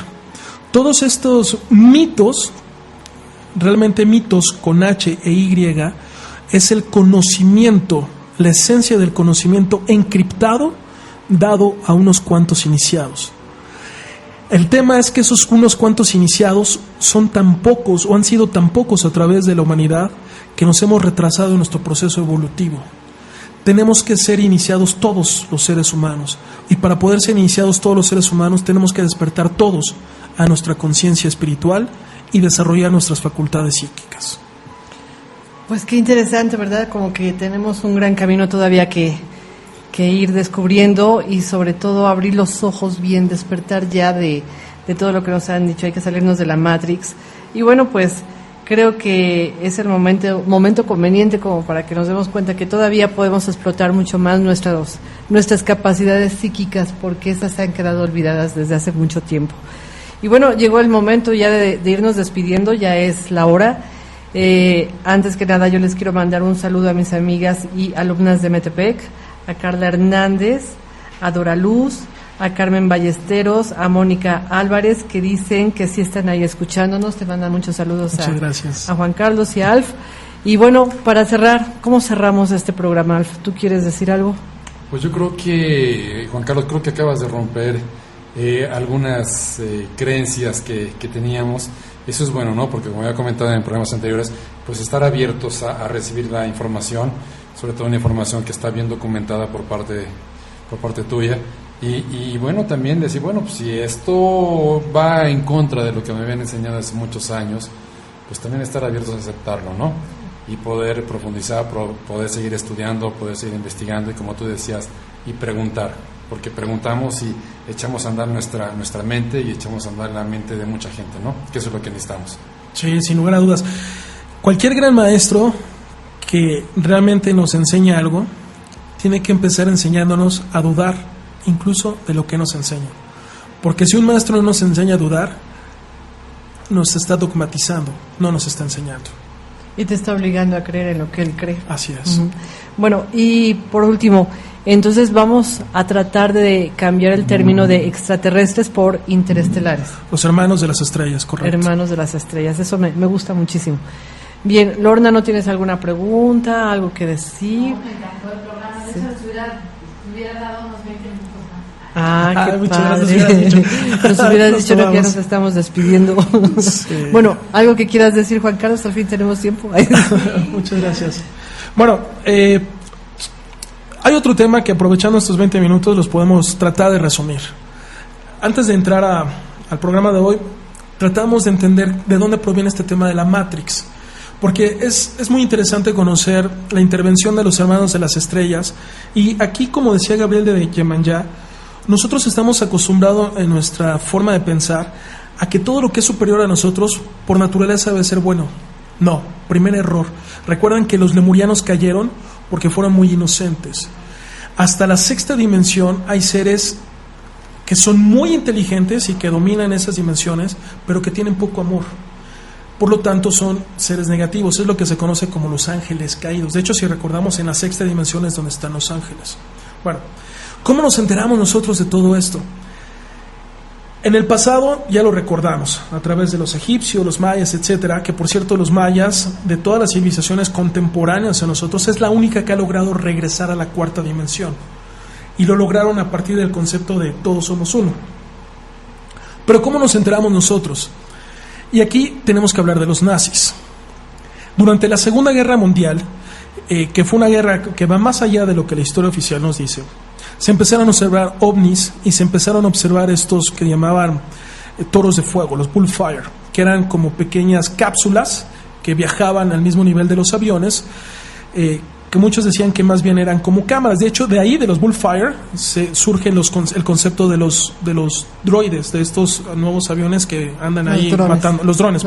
Todos estos mitos, realmente mitos con H e Y, es el conocimiento, la esencia del conocimiento encriptado, dado a unos cuantos iniciados. El tema es que esos unos cuantos iniciados son tan pocos, o han sido tan pocos a través de la humanidad, que nos hemos retrasado en nuestro proceso evolutivo. Tenemos que ser iniciados todos los seres humanos, y para poder ser iniciados todos los seres humanos tenemos que despertar todos a nuestra conciencia espiritual y desarrollar nuestras facultades psíquicas. Pues qué interesante, ¿verdad? Como que tenemos un gran camino todavía que ir descubriendo, y sobre todo abrir los ojos bien, despertar ya de todo lo que nos han dicho. Hay que salirnos de la Matrix. Y bueno, pues creo que es el momento conveniente como para que nos demos cuenta que todavía podemos explotar mucho más nuestras capacidades psíquicas, porque esas se han quedado olvidadas desde hace mucho tiempo. Y bueno, llegó el momento ya de irnos despidiendo, ya es la hora. Antes que nada, yo les quiero mandar un saludo a mis amigas y alumnas de Metepec, a Carla Hernández, a Dora Luz, a Carmen Ballesteros, a Mónica Álvarez, que dicen que sí están ahí escuchándonos. Te mandan muchos saludos. Muchas gracias. A Juan Carlos y a Alf. Y bueno, para cerrar, ¿cómo cerramos este programa, Alf? ¿Tú quieres decir algo? Pues yo creo que, Juan Carlos, creo que acabas de romper algunas creencias que teníamos. Eso es bueno, ¿no? Porque como había comentado en programas anteriores, pues estar abiertos a recibir la información, sobre todo una información que está bien documentada por parte tuya. Y bueno, también decir, bueno, pues si esto va en contra de lo que me habían enseñado hace muchos años, pues también estar abiertos a aceptarlo, ¿no? Y poder profundizar, poder seguir estudiando, poder seguir investigando y, como tú decías, y preguntar, porque preguntamos y echamos a andar nuestra mente y echamos a andar la mente de mucha gente, ¿no? Que eso es lo que necesitamos. Sí, sin lugar a dudas. Cualquier gran maestro que realmente nos enseña algo tiene que empezar enseñándonos a dudar incluso de lo que nos enseña, porque si un maestro no nos enseña a dudar, nos está dogmatizando, no nos está enseñando. Y te está obligando a creer en lo que él cree. Así es. Uh-huh. Bueno, y por último, entonces vamos a tratar de cambiar el término de extraterrestres por interestelares. Los hermanos de las estrellas, correcto. Hermanos de las estrellas, eso me gusta muchísimo. Bien, Lorna, ¿no tienes alguna pregunta, algo que decir? No, me encantó el programa. De hecho, si hubiera dado unos 20 minutos más. Ah, qué muchas padre. gracias. Nos hubieras Nos dicho lo que ya tomamos. nos estamos despidiendo. Sí. Bueno, algo que quieras decir, Juan Carlos, al fin tenemos tiempo. Muchas gracias. Bueno, hay otro tema que, aprovechando estos 20 minutos, los podemos tratar de resumir. Antes de entrar al programa de hoy, tratamos de entender de dónde proviene este tema de la Matrix, porque es muy interesante conocer la intervención de los hermanos de las estrellas. Y aquí, como decía Gabriel de Yemanjá, nosotros estamos acostumbrados en nuestra forma de pensar a que todo lo que es superior a nosotros por naturaleza debe ser bueno. No, primer error. Recuerdan que los lemurianos cayeron porque fueron muy inocentes. Hasta la sexta dimensión hay seres que son muy inteligentes y que dominan esas dimensiones, pero que tienen poco amor. Por lo tanto, son seres negativos. Es lo que se conoce como los ángeles caídos. De hecho, si recordamos, en la sexta dimensión es donde están los ángeles. Bueno, ¿cómo nos enteramos nosotros de todo esto? En el pasado ya lo recordamos, a través de los egipcios, los mayas, etcétera, que por cierto los mayas, de todas las civilizaciones contemporáneas a nosotros, es la única que ha logrado regresar a la cuarta dimensión. Y lo lograron a partir del concepto de todos somos uno. Pero ¿cómo nos enteramos nosotros? Y aquí tenemos que hablar de los nazis. Durante la Segunda Guerra Mundial, que fue una guerra que va más allá de lo que la historia oficial nos dice, se empezaron a observar ovnis y se empezaron a observar estos que llamaban toros de fuego, los bullfire, que eran como pequeñas cápsulas que viajaban al mismo nivel de los aviones, que muchos decían que más bien eran como cámaras. De hecho, de ahí, de los bullfire, surge el concepto de los droides, de estos nuevos aviones que andan ahí matando, los drones,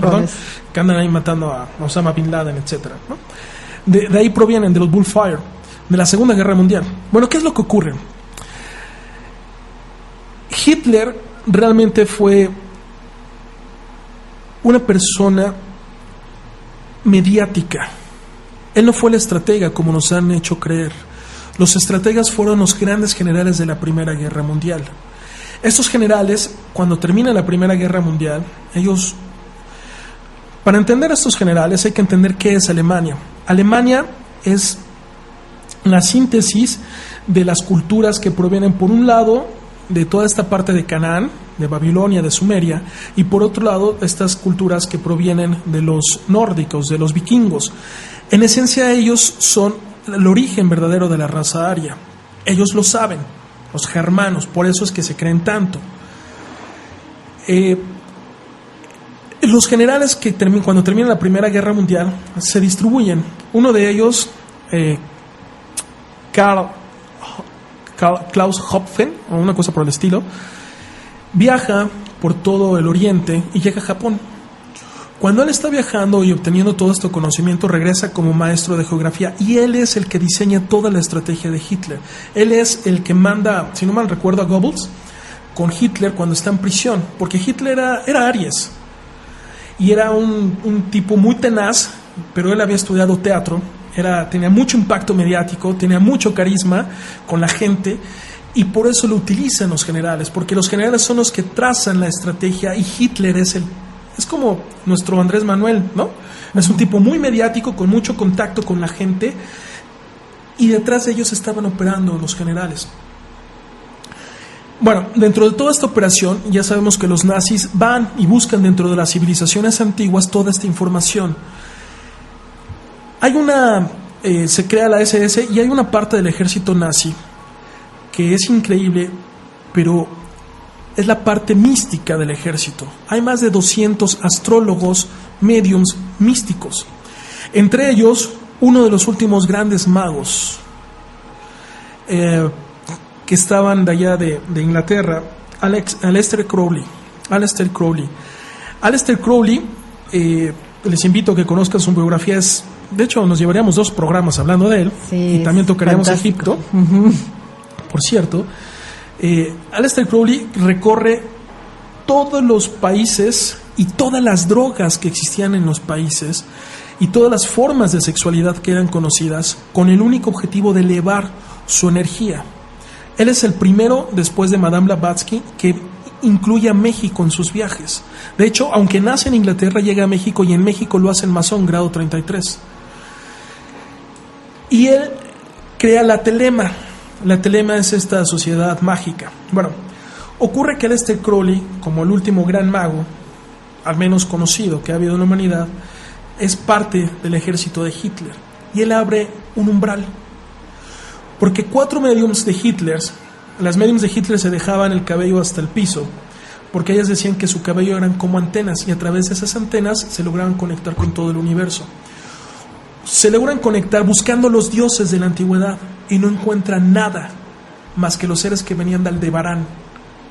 que andan ahí matando a Osama Bin Laden, etcétera, ¿no? De ahí provienen, de los bullfire, de la Segunda Guerra Mundial. Bueno, ¿qué es lo que ocurre? Hitler realmente fue una persona mediática. Él no fue el estratega como nos han hecho creer. Los estrategas fueron los grandes generales de la Primera Guerra Mundial. Estos generales, cuando termina la Primera Guerra Mundial, ellos, para entender a estos generales hay que entender qué es Alemania. Alemania es la síntesis de las culturas que provienen, por un lado, de toda esta parte de Canaán, de Babilonia, de Sumeria, y por otro lado, estas culturas que provienen de los nórdicos, de los vikingos. En esencia, ellos son el origen verdadero de la raza aria. Ellos lo saben, los germanos, por eso es que se creen tanto. Los generales que cuando termina la Primera Guerra Mundial se distribuyen. Uno de ellos, Klaus Hopfen, o una cosa por el estilo, viaja por todo el Oriente y llega a Japón. Cuando él está viajando y obteniendo todo este conocimiento, regresa como maestro de geografía, y él es el que diseña toda la estrategia de Hitler. Él es el que manda, si no mal recuerdo, a Goebbels con Hitler cuando está en prisión, porque Hitler era Aries y era un tipo muy tenaz, pero él había estudiado teatro, tenía mucho impacto mediático, tenía mucho carisma con la gente, y por eso lo utilizan los generales, porque los generales son los que trazan la estrategia y Hitler es como nuestro Andrés Manuel, ¿no? Es un tipo muy mediático, con mucho contacto con la gente, y detrás de ellos estaban operando los generales. Bueno, dentro de toda esta operación ya sabemos que los nazis van y buscan dentro de las civilizaciones antiguas toda esta información. Se crea la SS y hay una parte del ejército nazi que es increíble, pero es la parte mística del ejército. Hay más de 200 astrólogos, médiums místicos. Entre ellos, uno de los últimos grandes magos que estaban de allá de Inglaterra, Aleister Crowley. Aleister Crowley, les invito a que conozcan su biografía. De hecho, nos llevaríamos 2 programas hablando de él, y también tocaríamos fantástico. Egipto. Por cierto, Aleister Crowley recorre todos los países y todas las drogas que existían en los países y todas las formas de sexualidad que eran conocidas, con el único objetivo de elevar su energía. Él es el primero, después de Madame Blavatsky, que incluye a México en sus viajes. De hecho, aunque nace en Inglaterra, llega a México, y en México lo hace en masón, grado 33. Y él crea la Telema. La Telema es esta sociedad mágica. Bueno, ocurre que Aleister Crowley, como el último gran mago, al menos conocido que ha habido en la humanidad, es parte del ejército de Hitler. Y él abre un umbral. Porque 4 mediums de Hitler, las mediums de Hitler se dejaban el cabello hasta el piso, porque ellas decían que su cabello eran como antenas, y a través de esas antenas se lograban conectar con todo el universo. Se logran conectar buscando los dioses de la antigüedad, y no encuentran nada más que los seres que venían de Aldebarán,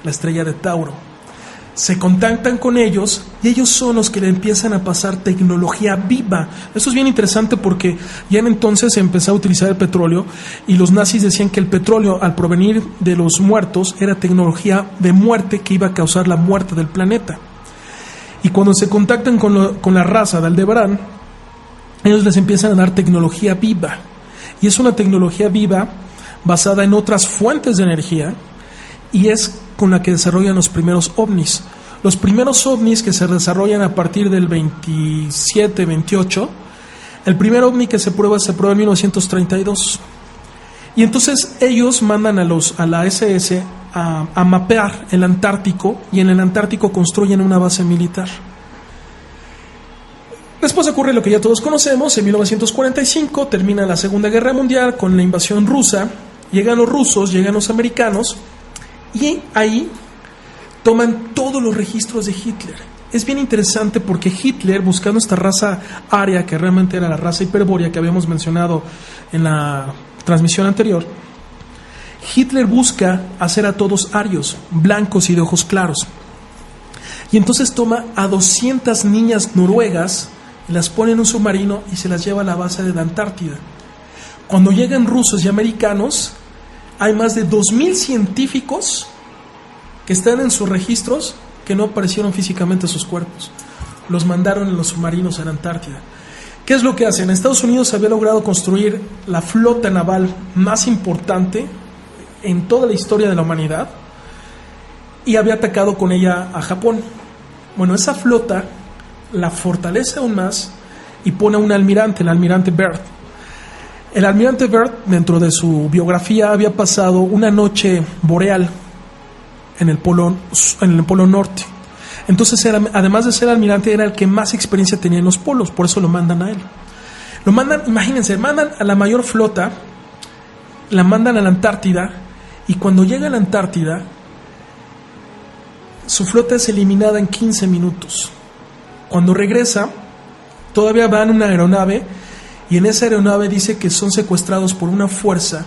la estrella de Tauro. Se contactan con ellos, y ellos son los que le empiezan a pasar tecnología viva. Esto es bien interesante porque ya en entonces se empezó a utilizar el petróleo, y los nazis decían que el petróleo, al provenir de los muertos, era tecnología de muerte que iba a causar la muerte del planeta. Y cuando se contactan con la raza de Aldebarán, ellos les empiezan a dar tecnología viva, y es una tecnología viva basada en otras fuentes de energía, y es con la que desarrollan los primeros ovnis. Los primeros ovnis que se desarrollan a partir del 27, 28, el primer ovni que se prueba en 1932. Y entonces ellos mandan a la SS a mapear el Antártico, y en el Antártico construyen una base militar. Después ocurre lo que ya todos conocemos. En 1945 termina la Segunda Guerra Mundial con la invasión rusa. Llegan los rusos, llegan los americanos, y ahí toman todos los registros de Hitler. Es bien interesante porque Hitler, buscando esta raza aria, que realmente era la raza hiperbórea que habíamos mencionado en la transmisión anterior, Hitler busca hacer a todos arios, blancos y de ojos claros. Y entonces toma a 200 niñas noruegas, las pone en un submarino y se las lleva a la base de la Antártida. Cuando llegan rusos y americanos, hay más de 2,000 científicos que están en sus registros que no aparecieron físicamente sus cuerpos. Los mandaron en los submarinos a la Antártida. ¿Qué es lo que hacen? Estados Unidos había logrado construir la flota naval más importante en toda la historia de la humanidad, y había atacado con ella a Japón. Bueno, esa flota la fortalece aún más y pone a un almirante, el almirante Byrd. El almirante Byrd, dentro de su biografía, había pasado una noche boreal en el Polo Norte. Entonces, además de ser almirante, era el que más experiencia tenía en los polos, por eso lo mandan a él. Imagínense, mandan a la mayor flota, la mandan a la Antártida, y cuando llega a la Antártida, su flota es eliminada en 15 minutos. Cuando regresa, todavía va en una aeronave, y en esa aeronave dice que son secuestrados por una fuerza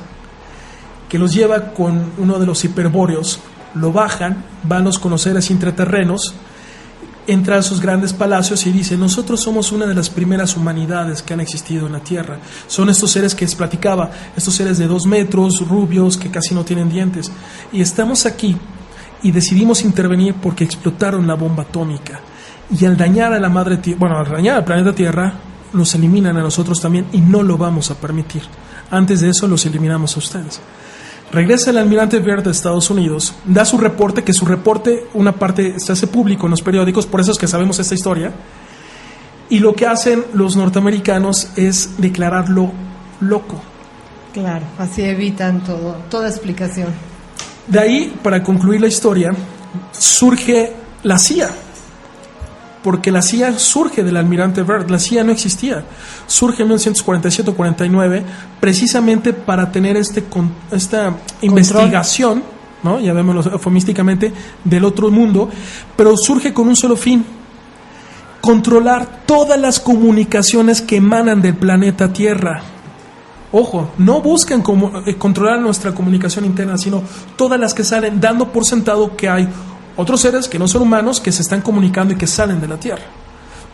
que los lleva con uno de los hiperbóreos. Lo bajan, van los conoceres intraterrenos, entra a esos grandes palacios y dice: nosotros somos una de las primeras humanidades que han existido en la Tierra. Son estos seres que les platicaba, estos seres de 2 metros, rubios, que casi no tienen dientes, y estamos aquí y decidimos intervenir porque explotaron la bomba atómica, y al dañar a la madre Tierra, al dañar al planeta Tierra, nos eliminan a nosotros también, y no lo vamos a permitir. Antes de eso los eliminamos a ustedes. Regresa el almirante Byrd de Estados Unidos, da su reporte, que su reporte, una parte se hace público en los periódicos, por eso es que sabemos esta historia, y lo que hacen los norteamericanos es declararlo loco. Claro, así evitan toda explicación. De ahí, para concluir la historia, surge la CIA, porque la CIA surge del almirante Byrd. La CIA no existía, surge en 1947-49 precisamente para tener esta investigación, ¿no? Ya vemos eufemísticamente, del otro mundo, pero surge con un solo fin: controlar todas las comunicaciones que emanan del planeta Tierra. Ojo, no buscan controlar nuestra comunicación interna, sino todas las que salen, dando por sentado que hay otros seres que no son humanos que se están comunicando y que salen de la Tierra.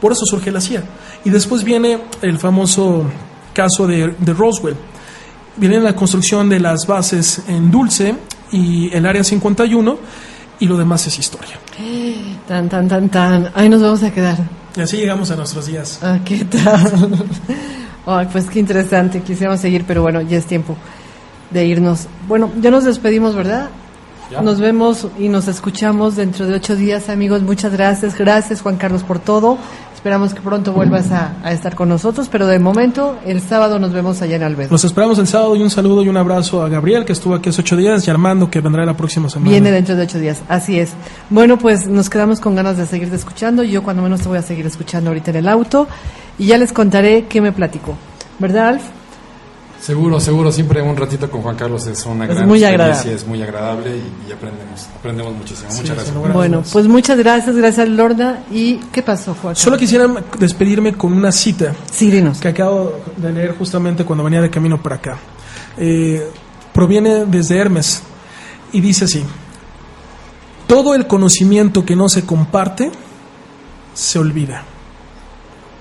Por eso surge la CIA. Y después viene el famoso caso de Roswell. Viene la construcción de las bases en Dulce y el Área 51, y lo demás es historia. Tan. Ahí nos vamos a quedar. Y así llegamos a nuestros días. Ah, ¿qué tal? Ay, pues qué interesante. Quisiéramos seguir, pero bueno, ya es tiempo de irnos. Bueno, ya nos despedimos, ¿verdad? ¿Ya? Nos vemos y nos escuchamos dentro de 8 días, amigos. Muchas gracias. Gracias, Juan Carlos, por todo. Esperamos que pronto vuelvas a estar con nosotros, pero de momento, el sábado nos vemos allá en Albedo. Los esperamos el sábado, y un saludo y un abrazo a Gabriel, que estuvo aquí hace 8 días, y Armando, que vendrá la próxima semana. Viene dentro de 8 días, así es. Bueno, pues nos quedamos con ganas de seguirte escuchando. Yo cuando menos te voy a seguir escuchando ahorita en el auto, y ya les contaré qué me platicó. ¿Verdad, Alf? Seguro, siempre un ratito con Juan Carlos es una gran experiencia, es muy agradable y aprendemos muchísimo. Muchas gracias. Bueno, pues muchas gracias Lorna. ¿Y qué pasó, Juan Carlos? Solo quisiera despedirme con una cita. Sí, dinos. Que acabo de leer justamente cuando venía de camino para acá. Proviene desde Hermes y dice así: todo el conocimiento que no se comparte se olvida.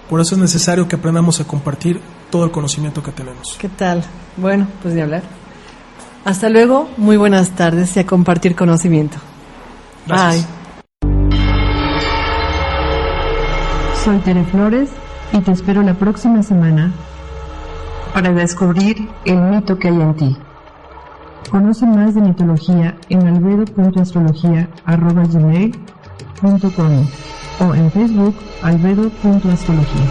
Por eso es necesario que aprendamos a compartir todo el conocimiento que tenemos. ¿Qué tal? Bueno, pues de hablar. Hasta luego, muy buenas tardes y a compartir conocimiento. Gracias. Bye. Soy Tere Flores y te espero la próxima semana para descubrir el mito que hay en ti. Conoce más de mitología en albedo.astrología@gmail.com o en Facebook albedo.astrología.